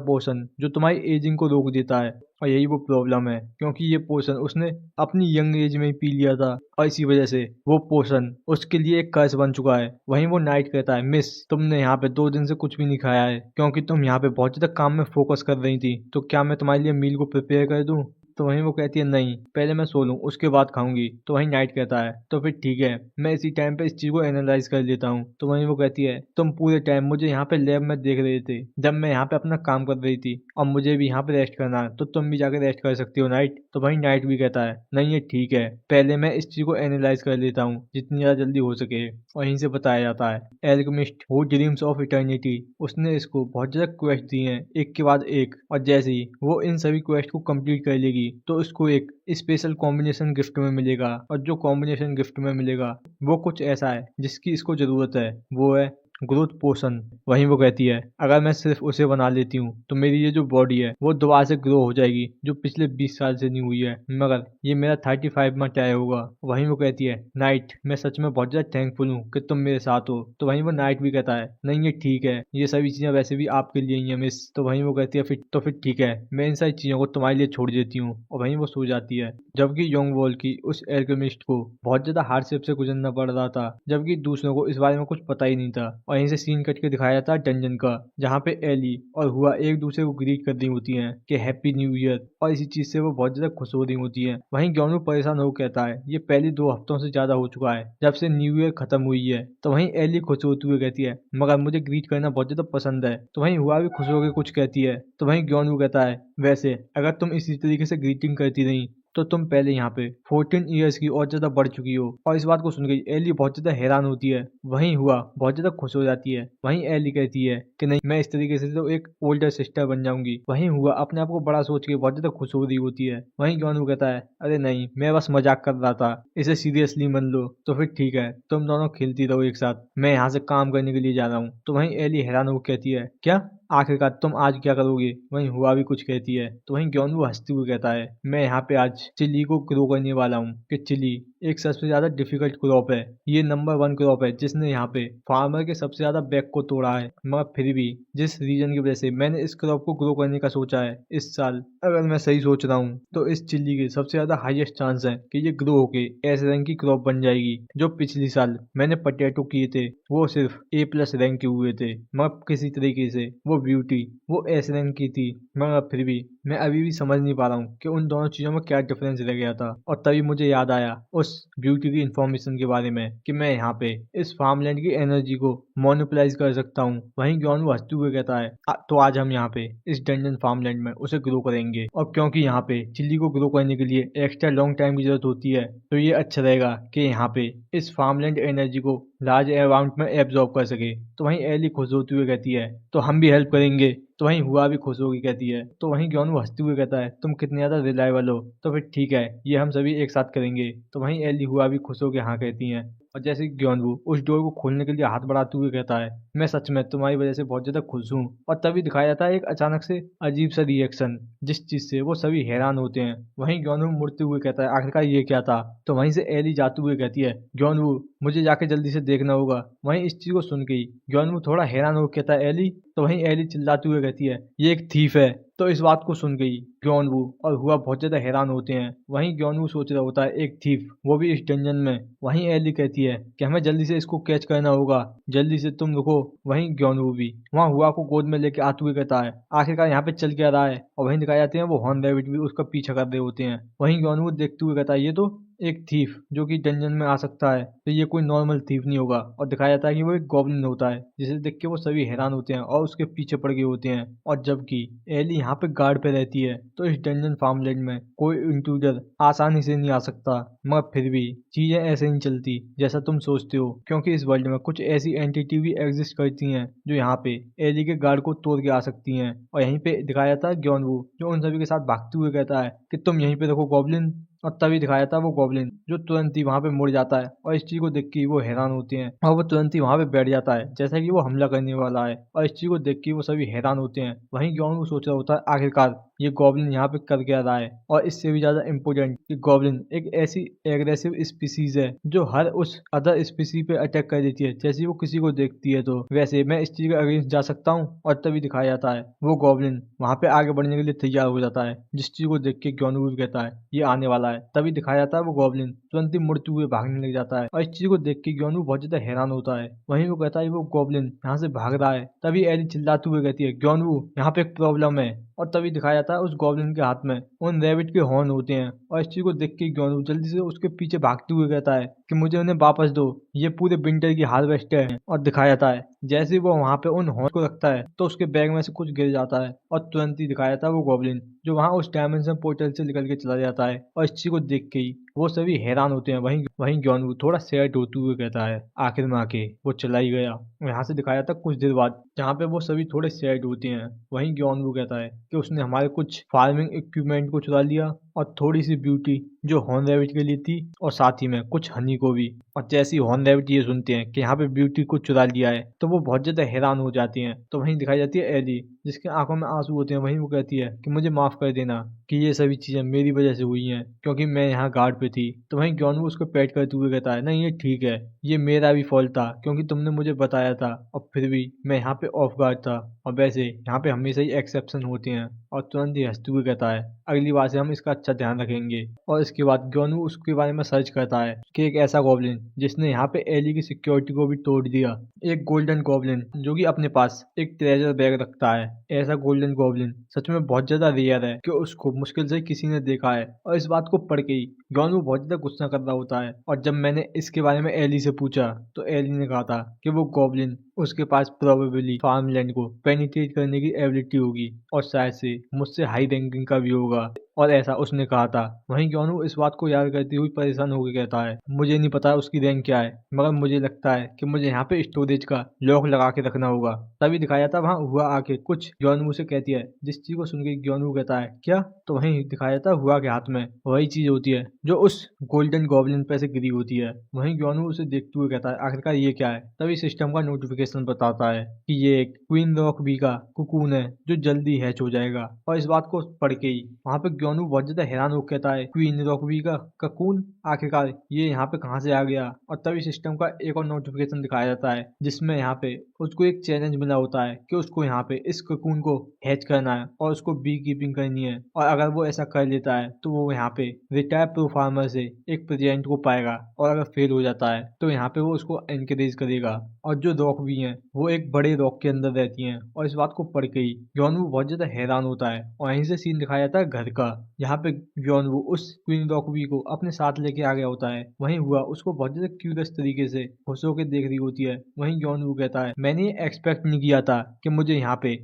पोशन जो तुम्हारी एजिंग को रोक देता है। और यही वो प्रॉब्लम है, क्योंकि ये पोशन उसने अपनी यंग एज में ही पी लिया था, और इसी वजह से वो पोशन उसके लिए एक कर्स बन चुका है। वहीं वो नाइट कहता है मिस, तुमने यहाँ पे 2 दिन से कुछ भी नहीं खाया है, क्योंकि तुम यहाँ पे बहुत ज्यादा काम में फोकस कर रही थी। तो क्या मैं तुम्हारे लिए मील को प्रिपेयर कर दूं? तो वहीं वो कहती है नहीं, पहले मैं सो लूं उसके बाद खाऊंगी। तो वहीं नाइट कहता है तो फिर ठीक है, मैं इसी टाइम पे इस चीज को एनालाइज कर लेता हूँ। तो वहीं वो कहती है तुम पूरे टाइम मुझे यहाँ पे लैब में देख रहे थे जब मैं यहाँ पे अपना काम कर रही थी, और मुझे भी यहाँ पे रेस्ट करना है, तो तुम भी जाकर रेस्ट कर सकती हो नाइट। तो वहीं नाइट भी कहता है नहीं ये ठीक है, पहले मैं इस चीज को एनालाइज कर लेता हूँ जितनी ज्यादा जल्दी हो सके। वहीं से बताया जाता है alchemist who dreams of eternity, उसने इसको बहुत ज्यादा क्वेस्ट दिए हैं एक के बाद एक, और जैसे ही वो इन सभी क्वेस्ट को कंप्लीट कर लेगी तो उसको एक स्पेशल कॉम्बिनेशन गिफ्ट में मिलेगा। और जो कॉम्बिनेशन गिफ्ट में मिलेगा वो कुछ ऐसा है जिसकी इसको जरूरत है, वो है ग्रोथ पोशन। वहीं वो कहती है अगर मैं सिर्फ उसे बना लेती हूँ तो मेरी ये जो बॉडी है वो दोबारा से ग्रो हो जाएगी, जो पिछले 20 साल से नहीं हुई है। मगर ये मेरा 35 में क्या होगा। वहीं वो कहती है नाइट, मैं सच में बहुत ज्यादा थैंकफुल हूँ कि तुम मेरे साथ हो। तो वहीं वो नाइट भी कहता है नहीं ये ठीक है, ये सभी चीजें वैसे भी आपके लिए ही है मिस। तो वहीं वो कहती है फिर ठीक है, मैं इन सारी चीजों को तुम्हारे लिए छोड़ देती हूँ। और वहीं वो सो जाती है। जबकि योंग वॉल की उस एल्केमिस्ट को बहुत ज्यादा हार्डशिप से गुजरना पड़ रहा था, जबकि दूसरों को इस बारे में कुछ पता ही नहीं था। और यहीं से सीन कट के दिखाया जाता है डंजन का, जहाँ पे एली और हुआ एक दूसरे को ग्रीट कर रही होती हैं कि हैप्पी न्यू ईयर, और इसी चीज से वो बहुत ज्यादा खुश हो रही होती हैं। वहीं ग्योनू परेशान हो कहता है ये पहले 2 हफ्तों से ज्यादा हो चुका है जब से न्यू ईयर खत्म हुई है। तो वहीं एली खुश होते हुए कहती है मगर मुझे ग्रीट करना बहुत ज्यादा पसंद है। तो वहीं हुआ भी खुश होकर कुछ कहती है। तो वहीं ग्योनू कहता है वैसे अगर तुम इसी तरीके से ग्रीटिंग करती रही तो तुम पहले यहाँ पे 14 ईयर्स की और ज्यादा बढ़ चुकी हो। और इस बात को सुन गई एली बहुत ज्यादा हैरान होती है। वहीं हुआ बहुत ज्यादा खुश हो जाती है। वहीं एली कहती है कि नहीं, मैं इस तरीके से तो एक ओल्डर सिस्टर बन जाऊंगी। वहीं हुआ अपने आप को बड़ा सोच के बहुत ज्यादा खुश हो रही होती है। वहीं ग्योनू कहता है अरे नहीं, मैं बस मजाक कर रहा था, इसे सीरियसली मन लो। तो फिर ठीक है, तुम दोनों खेलती रहो एक साथ, मैं यहाँ से काम करने के लिए जा रहा हूँ। तो वहीं एली हैरान होकर कहती है क्या, आखिरकार तुम आज क्या करोगे। वहीं हुआ भी कुछ कहती है। तो वहीं ग्योनू हंसते हुए कहता है मैं यहाँ पे आज चिली को ग्रो करने वाला हूँ, कि चिली एक सबसे ज्यादा डिफिकल्ट क्रॉप है। ये नंबर 1 क्रॉप है जिसने यहाँ पे फार्मर के सबसे ज्यादा बैक को तोड़ा है। मगर फिर भी जिस रीजन की वजह से मैंने इस क्रॉप को ग्रो करने का सोचा है इस साल, अगर मैं सही सोच रहा हूँ तो इस चिल्ली के सबसे ज्यादा हाईएस्ट चांस है कि ये ग्रो होके एस रैंक की क्रॉप बन जाएगी। जो पिछली साल मैंने पोटैटो किए थे वो सिर्फ A+ रैंक के हुए थे, मगर किसी तरीके से वो ब्यूटी वो एस रैंक की थी। मगर फिर भी मैं अभी भी समझ नहीं पा रहा हूँ कि उन दोनों चीज़ों में क्या डिफरेंस रह गया था। और तभी मुझे याद आया उस ब्यूटी की इन्फॉर्मेशन के बारे में कि मैं यहाँ पे इस फार्मलैंड की एनर्जी को मोनोपोलाइज कर सकता हूँ। वहीं ग्योनवू हंसते हुए कहता है, तो आज हम यहाँ पे इस डंजन फार्मलैंड में उसे ग्रो करेंगे, और क्योंकि यहाँ पे चिल्ली को ग्रो करने के लिए एक्स्ट्रा लॉन्ग टाइम की जरूरत होती है, तो ये अच्छा रहेगा कि यहाँ पे इस फार्मलैंड एनर्जी को लार्ज अमाउंट में एब्जॉर्ब कर सके। तो वहीं एली खुश होती हुए कहती है, तो हम भी हेल्प करेंगे। तो वहीं हुआ भी खुश होगी कहती है। तो वहीं ग्योनवू हंसते हुए कहता है, तुम कितने ज्यादा रिलायबल हो, तो फिर ठीक है, ये हम सभी एक साथ करेंगे। तो वहीं एली हुआ भी खुश होकर हाँ कहती हैं। और जैसे कि ग्योनवू उस डोर को खोलने के लिए हाथ बढ़ाते हुए कहता है, मैं सच में तुम्हारी वजह से बहुत ज्यादा खुश हूँ। और तभी दिखाया जाता है एक अचानक से अजीब सा रिएक्शन, जिस चीज से वो सभी हैरान होते हैं। वहीं ग्योनवू मुड़ते हुए कहता है, आखिरकार ये क्या था। तो वहीं से एली जाते हुए कहती है, ग्योनवू मुझे जाके जल्दी से देखना होगा। वहीं इस चीज को सुन के ही ग्योनवू थोड़ा हैरान होकर कहता है, एली। तो वहीं एली चिल्लाते हुए कहती है, ये एक थीफ है। तो इस बात को सुन गई ग्योनवू और हुआ बहुत ज्यादा हैरान होते हैं। वहीं ग्योनवू सोच रहा होता है, एक थीफ, वो भी इस डंजन में। वहीं एली कहती है कि हमें जल्दी से इसको कैच करना होगा, जल्दी से तुम रुको। वहीं ग्योनवू भी वहां हुआ को गोद में लेके आते हुए कहता है, आखिरकार यहाँ पे चल क्या रहा है। और वहीं दिखाए जाते हैं वो हॉर्न रैबिट भी उसका पीछा कर रहे होते हैं। वहीं ग्योनवू देखते हुए कहता है, ये तो एक थीफ जो कि डंजन में आ सकता है, तो ये कोई नॉर्मल थीफ नहीं होगा। और दिखाया जाता है कि वो एक गॉब्लिन होता है, जिसे देख के वो सभी हैरान होते हैं और उसके पीछे पड़ गए होते हैं। और जबकि एली यहाँ पे गार्ड पे रहती है, तो इस डंजन फार्मलैंड में कोई इंट्रूडर आसानी से नहीं आ सकता। मगर फिर भी चीजें ऐसे नहीं चलती जैसा तुम सोचते हो, क्योंकि इस वर्ल्ड में कुछ ऐसी एंटिटी भी एग्जिस्ट करती हैं जो यहाँ पे एली के गार्ड को तोड़ के आ सकती हैं। और यहीं पे दिखाया जाता है ग्योनवू जो उन सभी के साथ भागते हुए कहता है कि तुम यहीं पे रखो गॉब्लिन। और तभी दिखाया था वो गॉब्लिन जो तुरंत ही वहां पे मुड़ जाता है, और इस चीज को देख के वो हैरान होते हैं और वो तुरंत ही वहां पे बैठ जाता है जैसा कि वो हमला करने वाला है। और इस चीज को देख के वो सभी हैरान होते हैं। वहीं ग्योन वो सोच रहा होता है, आखिरकार ये गॉब्लिन यहाँ पे कर क्या रहा है। और इससे भी ज्यादा इम्पोर्टेंट कि गॉब्लिन एक ऐसी एग्रेसिव स्पीसीज है जो हर उस अदर स्पीसी पे अटैक कर देती है जैसे वो किसी को देखती है। तो वैसे मैं इस चीज के अगेंस्ट जा सकता हूँ। और तभी दिखाया जाता है वो गॉब्लिन वहां पे आगे बढ़ने के लिए तैयार हो जाता है, जिस चीज को देख के ग्योनवू भी कहता है ये आने वाला है। तभी दिखाया जाता है वो गॉब्लिन तुरंत ही मुड़ते हुए भागने लग जाता है। और इस चीज को देख के ग्योनवू बहुत ज्यादा हैरान होता है। वहीं वो कहता है वो गॉब्लिन यहाँ से भाग रहा है। तभी एली चिल्लाते हुए कहती है, ग्योनवू यहाँ पे एक प्रॉब्लम है। और तभी दिखाया जाता है उस गॉब्लिन के हाथ में उन रैबिट के हॉर्न होते हैं। और इस चीज को देख के ग्योनवू जल्दी से उसके पीछे भागते हुए कहता है कि मुझे उन्हें वापस दो, ये पूरे विंटर की हार्वेस्ट है। और दिखाया जाता है जैसे ही वो वहां पे उन हॉर्न को रखता है तो उसके बैग में से कुछ गिर जाता है, और तुरंत ही दिखाया जाता है वो गॉब्लिन जो वहां उस डायमेंशन पोर्टल से निकल के चला जाता है। और इस चीज को देख के ही वो सभी हैरान होते हैं। वहीं वहीं ग्योनवू थोड़ा सैड होते हुए कहता है, आखिर में आके वो चला ही गया। यहाँ से दिखाया था कुछ देर बाद जहाँ पे वो सभी थोड़े सैड होते हैं। वहीं ग्योनवू कहता है कि उसने हमारे कुछ फार्मिंग इक्विपमेंट को चुरा लिया, और थोड़ी सी ब्यूटी जो हॉर्न रैबिट के लिए थी, और साथ ही में कुछ हनी को भी। और जैसे ही हॉर्न रैबिट ये सुनते हैं कि यहाँ पे ब्यूटी को चुरा लिया है, तो वो बहुत ज्यादा हैरान हो जाती हैं। तो वहीं दिखाई जाती है एली जिसके आंखों में आंसू होते हैं। वहीं वो कहती है कि मुझे माफ कर देना कि ये सभी चीजें मेरी वजह से हुई हैं, क्योंकि मैं यहाँ गार्ड पे थी। तो वहीं ग्योनवू उसको पैट करते हुए कहता है, नहीं ये ठीक है, ये मेरा भी फॉल्ट था क्योंकि तुमने मुझे बताया था, और फिर भी मैं यहाँ पे ऑफ गार्ड था। और वैसे यहाँ पे हमेशा ही एक्सेप्शन होते हैं। और तुरंत ही हंसते हुए कहता है, अगली बार से हम इसका अच्छा ध्यान रखेंगे। और इसके बाद ग्योनवू उसके बारे में सर्च करता है कि एक ऐसा गॉब्लिन जिसने यहाँ पे एली की सिक्योरिटी को भी तोड़ दिया, एक गोल्डन गॉब्लिन जो कि अपने पास एक ट्रेजर बैग रखता है। ऐसा गोल्डन गॉब्लिन सच में बहुत ज्यादा रेयर है कि उसको मुश्किल से किसी ने देखा है। और इस बात को पढ़ के ही ग्योनवू बहुत ज्यादा गुस्सा कर रहा होता है। और जब मैंने इसके बारे में एली से पूछा तो एली ने कहा था कि वो गॉब्लिन उसके पास प्रोबेबली फार्मलैंड को पेनिट्रेट करने की एबिलिटी होगी, और शायद से मुझसे हाई रैंकिंग का भी होगा, और ऐसा उसने कहा था। वहीं ग्योनवू इस बात को याद करते हुए परेशान होकर कहता है, मुझे नहीं पता उसकी रैंक क्या है, मगर मुझे लगता है कि मुझे यहाँ पे स्टोरेज का लॉक लगा के रखना होगा। तभी दिखाया था वहाँ हुआ आके कुछ ग्योनवू से कहती है, जिस चीज को सुन के ग्योनवू कहता है क्या। तो वहीं दिखाया था हुआ के हाथ में वही चीज होती है जो उस गोल्डन गॉब्लिन पे से गिरी होती है। वहीं ग्योनवू उसे देखते हुए कहता है, आखिरकार ये क्या है। तभी सिस्टम का नोटिफिकेशन बताता है कि ये एक क्वीन रॉक बी का कुकून है जो जल्दी हैच हो जाएगा। और इस बात को पढ़ के ही वहाँ पे ग्योनवू बहुत ज्यादा हैरान होकर कहता है, क्वीन रॉक बी का ककून, आखिरकार ये यहाँ पे कहाँ से आ गया। और तभी सिस्टम का एक और नोटिफिकेशन दिखाया जाता है जिसमें यहाँ पे उसको एक चैलेंज मिला होता है कि उसको यहाँ पे इस ककून को हैच करना है और उसको बी कीपिंग करनी है। और अगर वो ऐसा कर लेता है तो वो यहाँ पे रिटायर प्रूफ फार्मर से एक प्रेजेंट को पाएगा और अगर फेल हो जाता है तो यहाँ पे वो उसको एनकरेज करेगा। और जो रॉक भी हैं वो एक बड़े रॉक के अंदर रहती हैं और इस बात को पढ़ के ही यॉनवू बहुत ज्यादा हैरान होता है। और यहीं से सीन दिखाया जाता है घर का, यहाँ पे यॉनवू उस क्वीन रॉकबी को अपने साथ लेके आ गया होता है। वहीं हुआ उसको बहुत ज्यादा क्यूरियस तरीके से खुश होकर देख रही होती है। वहीं यॉनवू कहता है मैंने ये एक्सपेक्ट नहीं किया था कि मुझे यहाँ पे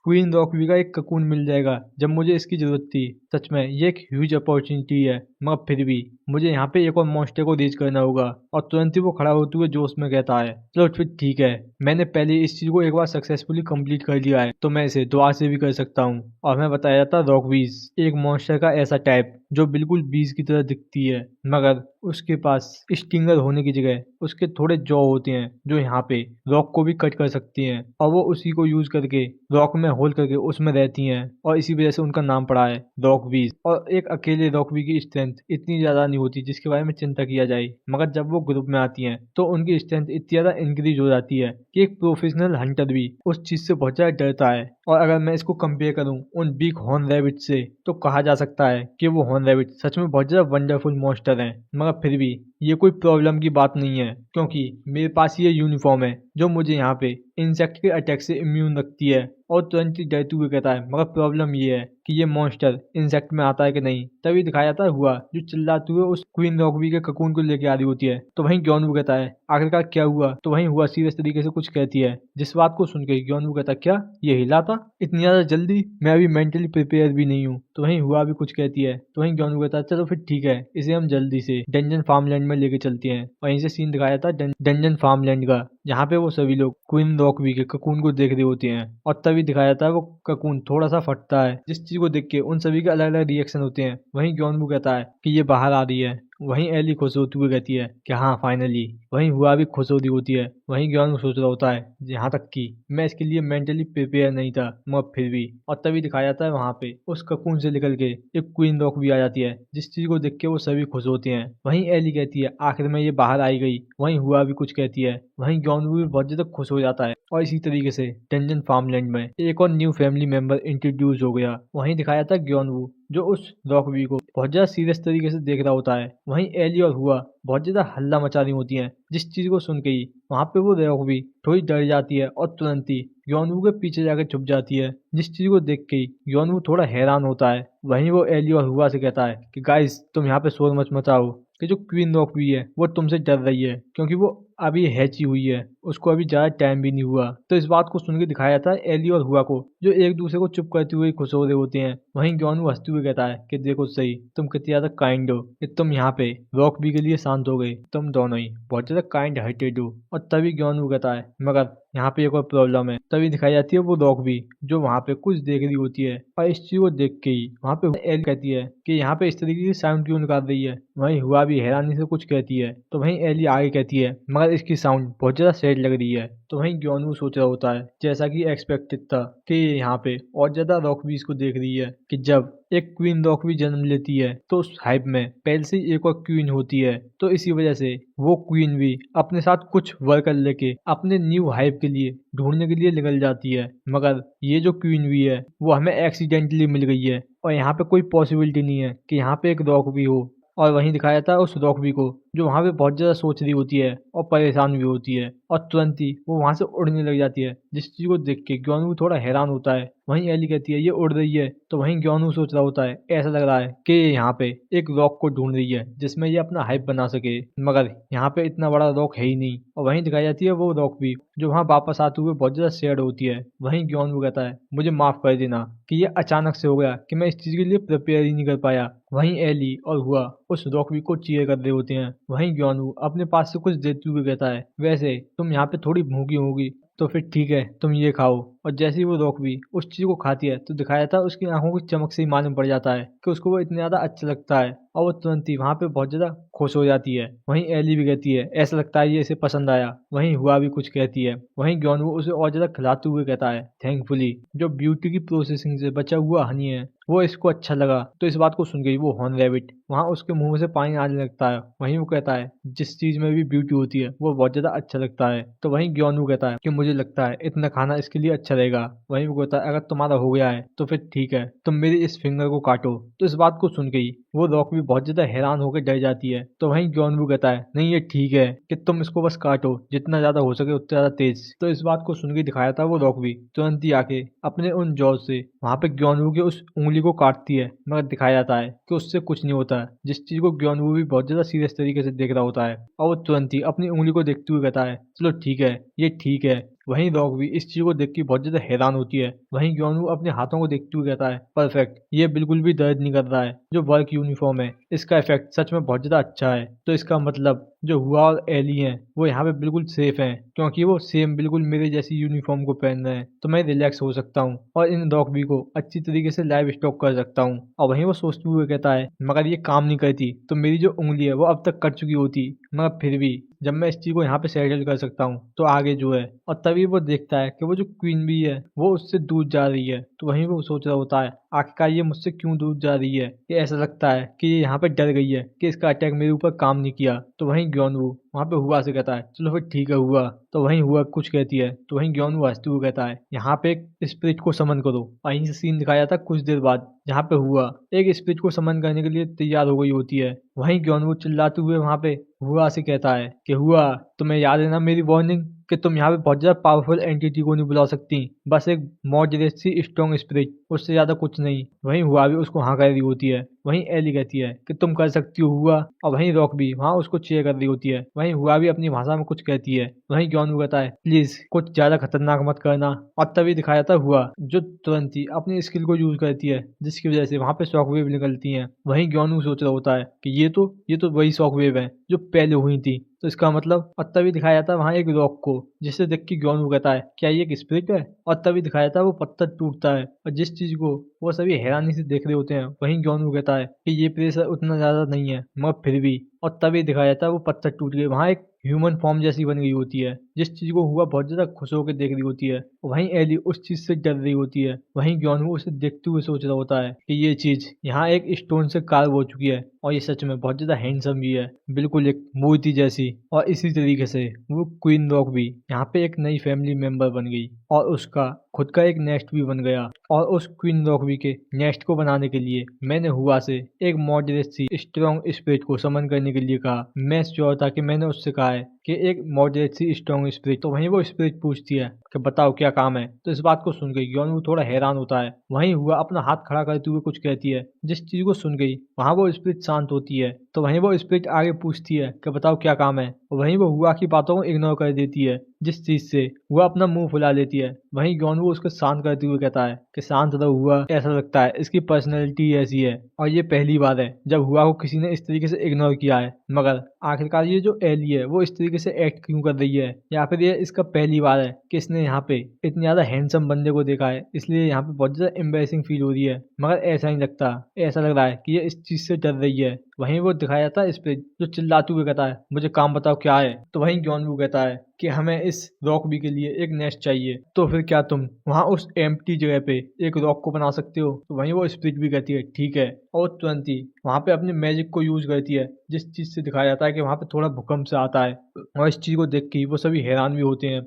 क्वीन रॉकबी का एक ककून मिल जाएगा जब मुझे इसकी जरूरत थी। सच में ये एक ह्यूज अपॉर्चुनिटी है, मगर फिर भी मुझे यहाँ पे एक और मॉन्स्टर को रीच करना होगा। और तुरंत ही वो खड़ा होते हुए जोश में कहता है चलो फिर ठीक है, मैंने पहले इस चीज को एक बार सक्सेसफुली कंप्लीट कर लिया है तो मैं इसे दोबारा से भी कर सकता हूँ। और हमें बताया जाता है रॉकबीज एक मॉन्स्टर का ऐसा टाइप जो बिल्कुल बीज की तरह दिखती है, मगर उसके पास स्टिंगर होने की जगह उसके थोड़े जॉ होते हैं जो यहाँ पे रॉक को भी कट कर सकती हैं। और वो उसी को यूज करके रॉक में होल करके उसमें रहती हैं और इसी वजह से उनका नाम पड़ा है रॉकबीज। और एक अकेले रॉकबी की स्ट्रेंथ इतनी ज्यादा नहीं होती जिसके बारे में चिंता किया जाए, मगर जब वो ग्रुप में आती हैं तो उनकी स्ट्रेंथ इतनी ज्यादा इंक्रीज हो जाती है कि एक प्रोफेशनल हंटर भी उस चीज से बहुत ज्यादा डरता है। और अगर मैं इसको कंपेयर करूं उन बिग हॉर्न रैबिट से तो कहा जा सकता है कि वो हॉर्न रैबिट सच में बहुत ज्यादा वंडरफुल मॉन्स्टर हैं। मगर फिर भी ये कोई प्रॉब्लम की बात नहीं है क्योंकि मेरे पास ये यूनिफॉर्म है जो मुझे यहाँ पे इंसेक्ट के अटैक से इम्यून रखती है। और तुरंत ही डरते हुए कहता है मगर प्रॉब्लम ये है कि ये मॉन्स्टर इंसेक्ट में आता है कि नहीं। तभी दिखाया जाता है हुआ जो चिल्लाते हुए उस क्वीन रॉकबी के ककून को लेके आ रही होती है। तो वहीं यॉनवू कहता है आखिरकार क्या हुआ। तो वहीं हुआ सीरियस तरीके से कुछ कहती है, जिस बात को सुन के यॉनवू कहता है क्या ये हिला था इतनी ज्यादा जल्दी, मैं अभी मेंटली प्रिपेयर भी नहीं हूँ। तो वहीं हुआ भी कुछ कहती है। तो वहीं यॉनवू कहता है चलो फिर ठीक है, इसे हम जल्दी से डंजन फार्मलैंड में लेके चलते हैं। वहीं से सीन दिखाया था डंजन फार्मलैंड का, जहाँ पे वो सभी लोग क्वीन रॉकबी के ककून को देख रहे होते हैं। और तभी दिखाया जाता है वो ककून थोड़ा सा फटता है, जिस चीज को देख के उन सभी के अलग अलग रिएक्शन होते हैं। वहीं यॉनवू कहता है कि ये बाहर आ रही है। वहीं एली खुश होती हुई कहती है कि हाँ फाइनली। वहीं हुआ भी खुश होती होती है। वहीं यॉनवू सोच रहा होता है यहाँ तक कि मैं इसके लिए मेंटली प्रिपेयर नहीं था, मगर फिर भी। और तभी दिखाया जाता है वहाँ पे उस ककून से निकल के एक क्वीन रॉक भी आ जाती है, जिस चीज को देख के वो सभी खुश होते हैं। वहीं एली कहती है आखिर में ये बाहर आई गई। वहीं हुआ भी कुछ कहती है। वहीं यॉनवू भी बहुत ज्यादा खुश हो जाता है। और इसी तरीके से डंजन फार्मलैंड में एक और न्यू फैमिली मेंबर इंट्रोड्यूस हो गया। वहीं दिखाया था यॉनवू जो उस रॉकबी को बहुत ज्यादा सीरियस तरीके से देख रहा होता है। वहीं एली और हुआ बहुत ज्यादा हल्ला मचा रही होती हैं, जिस चीज को सुन के ही वहां पे वो रॉकबी थोड़ी डर जाती है और तुरंत ही यॉनवू के पीछे जाकर छुप जाती है, जिस चीज को देख के ही यॉनवू थोड़ा हैरान होता है। वहीं वो एली और हुआ से कहता है कि गाइस तुम यहाँ पे शोर मच मचाओ कि जो क्वीन रॉकबी है वो तुमसे डर रही है क्योंकि वो अभी हैची हुई है, उसको अभी ज्यादा टाइम भी नहीं हुआ। तो इस बात को सुन के दिखाया जाता है एली और हुआ को जो एक दूसरे को चुप करते हुए खुश हो रहे होते हैं। वहीं यॉनवू हंसते हुए कहता है कि देखो सही तुम कितनी ज्यादा काइंड हो कि तुम यहाँ पे रॉकबी के लिए शांत हो गए, तुम दोनों ही बहुत ज्यादा काइंड हार्टेड हो। और तभी यॉनवू कहता है मगर यहाँ पे एक और प्रॉब्लम है। तभी दिखाई जाती है वो रॉकबी जो वहाँ पे कुछ देख रही होती है। और इस चीज को देख के ही वहाँ पे एली कहती है कि यहाँ पे इस तरीके की साउंड क्यों निकाल रही है। वहीं हुआ भी हैरानी से कुछ कहती है। तो वहीं एली आगे कहती है मगर इसकी साउंड बहुत ज्यादा सैड लग रही है। तो वहीं यॉनवू सोच रहा होता है जैसा कि एक्सपेक्टेड था कि ये यहाँ पे और ज्यादा रॉकबीज को देख रही है कि जब एक क्वीन रॉकबी जन्म लेती है तो उस हाइप में पहले से ही एक और क्वीन होती है। तो इसी वजह से वो क्वीन भी अपने साथ कुछ वर्कर लेके अपने न्यू हाइप के लिए ढूंढने के लिए निकल जाती है। मगर ये जो क्वीन भी है वो हमें एक्सीडेंटली मिल गई है और यहाँ पे कोई पॉसिबिलिटी नहीं है कि यहाँ पे एक रॉकबी हो। और वहीं दिखाया जाता है उस रॉकबी को जो वहां पे बहुत ज्यादा सोच रही होती है और परेशान भी होती है। और तुरंत ही वो वहां से उड़ने लग जाती है, जिस चीज को देख के यॉनवू थोड़ा हैरान होता है। वहीं एली कहती है ये उड़ रही है। तो वहीं यॉनवू सोच रहा होता है ऐसा लग रहा है कि ये यहाँ पे एक रॉक को ढूंढ रही है जिसमें ये अपना हाइप बना सके, मगर यहाँ पे इतना बड़ा रॉक है ही नहीं। और वहीं दिखाई जाती है वो रॉक भी जो वहां वापस आते हुए बहुत ज्यादा सैड होती है। वहीं यॉनवू कहता है मुझे माफ कर देना कि ये अचानक से हो गया कि मैं इस चीज के लिए प्रिपेयर ही नहीं कर पाया। वहीं एली और हुआ उस रॉकबी को चीयर कर रहे होते हैं। वहीं यॉनवू अपने पास से कुछ देते हुए कहता है वैसे तुम यहाँ पे थोड़ी भूखी होगी तो फिर ठीक है तुम ये खाओ। और जैसे ही वो रॉकबी उस चीज को खाती है तो दिखाया था उसकी आंखों की चमक से ही मालूम पड़ जाता है कि उसको वो इतना ज्यादा अच्छा लगता है और वो तुरंत ही वहां पे बहुत ज्यादा खुश हो जाती है। वहीं एली भी कहती है ऐसा लगता है ये इसे पसंद आया। वहीं हुआ भी कुछ कहती है। वहीं यॉनवू उसे और ज्यादा खिलाते हुए कहता है थैंकफुली जो ब्यूटी की प्रोसेसिंग से बचा हुआ हनी है वो इसको अच्छा लगा। तो इस बात को सुन गई वो हॉर्न रैबिट वहां उसके मुंह में से पानी आने लगता है। वहीं वो कहता है जिस चीज में भी ब्यूटी होती है वो बहुत ज्यादा अच्छा लगता है। तो वहीं यॉनवू कहता है कि मुझे लगता है इतना खाना इसके लिए अच्छा रहेगा। वहीं वो कहता है अगर तुम्हारा हो गया है तो फिर ठीक है तुम मेरी इस फिंगर को काटो। तो इस बात को सुन के ही वो रॉक भी बहुत ज्यादा हैरान होकर डर जाती है। तो वहीं ग्योनवू कहता है नहीं ये ठीक है कि तुम इसको बस काटो, जितना ज्यादा हो सके उतना ज्यादा तेज। तो इस बात को सुन के दिखाया था वो रॉक भी तुरंत ही आके अपने उन जॉज से वहां पे ग्योनवू की उस उंगली को काटती है, मगर दिखाया जाता है कि उससे कुछ नहीं होता है, जिस चीज को ग्योनवू भी बहुत ज्यादा सीरियस तरीके से देख रहा होता है। और वो तुरंत ही अपनी उंगली को देखते हुए कहता है चलो ठीक है, ये ठीक है। वहीं रॉक भी इस चीज को देख के बहुत ज्यादा हैरान होती है। वहीं ग्योनवू अपने हाथों को देखते हुए कहता है परफेक्ट, ये बिल्कुल भी दर्द नहीं कर रहा है। जो वर्क यूनिफॉर्म है इसका इफेक्ट सच में बहुत ज्यादा अच्छा है। तो इसका मतलब जो हुआ और एली हैं वो यहाँ पे बिल्कुल सेफ हैं, क्योंकि वो सेम बिल्कुल मेरे जैसी यूनिफॉर्म को पहन रहे हैं। तो मैं रिलैक्स हो सकता हूँ और इन रॉक भी को अच्छी तरीके से लाइव स्टॉक कर सकता हूँ। और वहीं वो सोचते हुए कहता है मगर ये काम नहीं करती तो मेरी जो उंगली है वो अब तक कट चुकी होती, मगर फिर भी जब मैं इस चीज को यहाँ पे सेटल कर सकता हूँ तो आगे जो है। और तभी वो देखता है कि वो जो क्वीन भी है वो उससे दूर जा रही है। तो वहीं वो सोच रहा होता है आखिरकार ये मुझसे क्यों दूर जा रही है। ये ऐसा लगता है कि ये यहाँ पे डर गई है कि इसका अटैक मेरे ऊपर काम नहीं किया। तो वहीं ग्योनवू वहां पे हुआ से कहता है चलो फिर ठीक है हुआ। तो वहीं हुआ कुछ कहती है तो वहीं ग्योनवू हंसते हुए कहता है यहाँ पे एक स्पिरिट को समन करो। वहीं से सीन दिखाया था कुछ देर बाद, जहाँ पे हुआ एक स्पिरिट को समन करने के लिए तैयार हो गई होती है। वहीं ग्योनवू चिल्लाते हुए वहां पे हुआ से कहता है कि हुआ तुम्हें याद है ना मेरी वार्निंग कि तुम यहाँ पे बहुत ज्यादा पावरफुल एंटिटी को नहीं बुला सकती, बस एक मॉडरेट सी स्ट्रॉन्ग स्पिरिट, उससे ज्यादा कुछ नहीं। वहीं हुआ भी उसको हाँ कर रही होती है। वहीं एली कहती है कि तुम कर सकती हो हुआ। और वहीं रॉक भी वहां उसको चेयर कर रही होती है। वहीं हुआ भी अपनी भाषा में कुछ कहती है। वहीं ग्योनवू कहता है प्लीज कुछ ज्यादा खतरनाक मत करना। और तभी दिखाया था हुआ जो तुरंत ही अपनी स्किल को यूज करती है, जिसकी वजह से वहां पे शॉकवेव निकलती हैं। वहीं ग्योनवू सोच रहा होता है कि ये तो वही शॉकवेव है जो पहले हुई थी। तो इसका मतलब, और तभी दिखाया जाता है वहां एक रॉक को, जिसे देख के ग्योनवू कहता है क्या ये एक स्पिरिट है। और तभी दिखाया जाता है वो पत्थर टूटता है और जिस चीज को वो सभी हैरानी से देख रहे होते हैं। वहीं ग्योनवू कहता है कि ये प्रेशर उतना ज्यादा नहीं है, मगर फिर भी। और तभी दिखाया जाता है वो पत्थर टूट गए, वहां एक ह्यूमन फॉर्म जैसी बन गई होती है, जिस चीज को हुआ बहुत ज्यादा खुश होकर देख रही होती है। वहीं एली उस चीज से डर रही होती है। वहीं ग्योनवू उसे देखते हुए सोच रहा होता है कि ये चीज यहाँ एक स्टोन से कार्व हो चुकी है और ये सच में बहुत ज्यादा हैंडसम भी है, बिल्कुल एक मूर्ति जैसी। और इसी तरीके से वो क्वीन रॉक भी यहाँ पे एक नई फैमिली मेंबर बन गई और उसका खुद का एक नेस्ट भी बन गया। और उस क्वीन रॉकबी के नेस्ट को बनाने के लिए मैंने हुआ से एक मॉडरेट सी स्ट्रॉन्ग स्पिरिट को समन करने के लिए कहा। मैं श्योर था कि मैंने उससे कहा है कि एक मॉडरेट सी स्ट्रॉन्ग स्पिरिट। तो वहीं वो स्पिरिट पूछती है कि बताओ क्या काम है। तो इस बात को सुन गई ग्योनवू थोड़ा हैरान होता है। वहीं हुआ अपना हाथ खड़ा करते हुए कुछ कहती है, जिस चीज को सुन गई वहां वो स्पिरिट शांत होती है। तो वहीं वो स्पिरिट आगे पूछती है कि बताओ क्या काम है। वहीं वो हुआ की बातों को इग्नोर कर देती है, जिस चीज से वो अपना मुंह फुला लेती है। वहीं ग्योनवू उसको शांत करते हुए कहता है कि शांत रहो हुआ, ऐसा लगता है इसकी पर्सनैलिटी ऐसी है और ये पहली बार है जब हुआ को किसी ने इस तरीके से इग्नोर किया है। मगर आखिरकार ये जो एली है वो इस तरीके से एक्ट क्यों कर रही है, या फिर ये इसका पहली बार है कि इसने यहाँ पे इतने ज्यादा हैंडसम बंदे को देखा है, इसलिए यहाँ पे बहुत ज्यादा एम्बेसिंग फील हो रही है। मगर ऐसा नहीं लगता, ऐसा लग रहा है कि ये इस चीज से डर रही है। वहीं वो दिखाया जाता है इस पे जो चिल्लाते हुए कहता है मुझे काम बताओ क्या है। तो वहीं ग्योनवू कहता है कि हमें इस रॉक बी के लिए एक नेस्ट चाहिए। तो फिर क्या तुम वहां उस एम्प्टी जगह पे एक रॉक को बना सकते हो। तो वहीं वो स्पिरिट भी कहती है ठीक है, और तुरंत ही वहां पे अपने मैजिक को यूज करती है, जिस चीज से दिखाया जाता है कि वहां पे थोड़ा भूकंप से आता है। और इस चीज को देख के वो सभी हैरान भी होते हैं।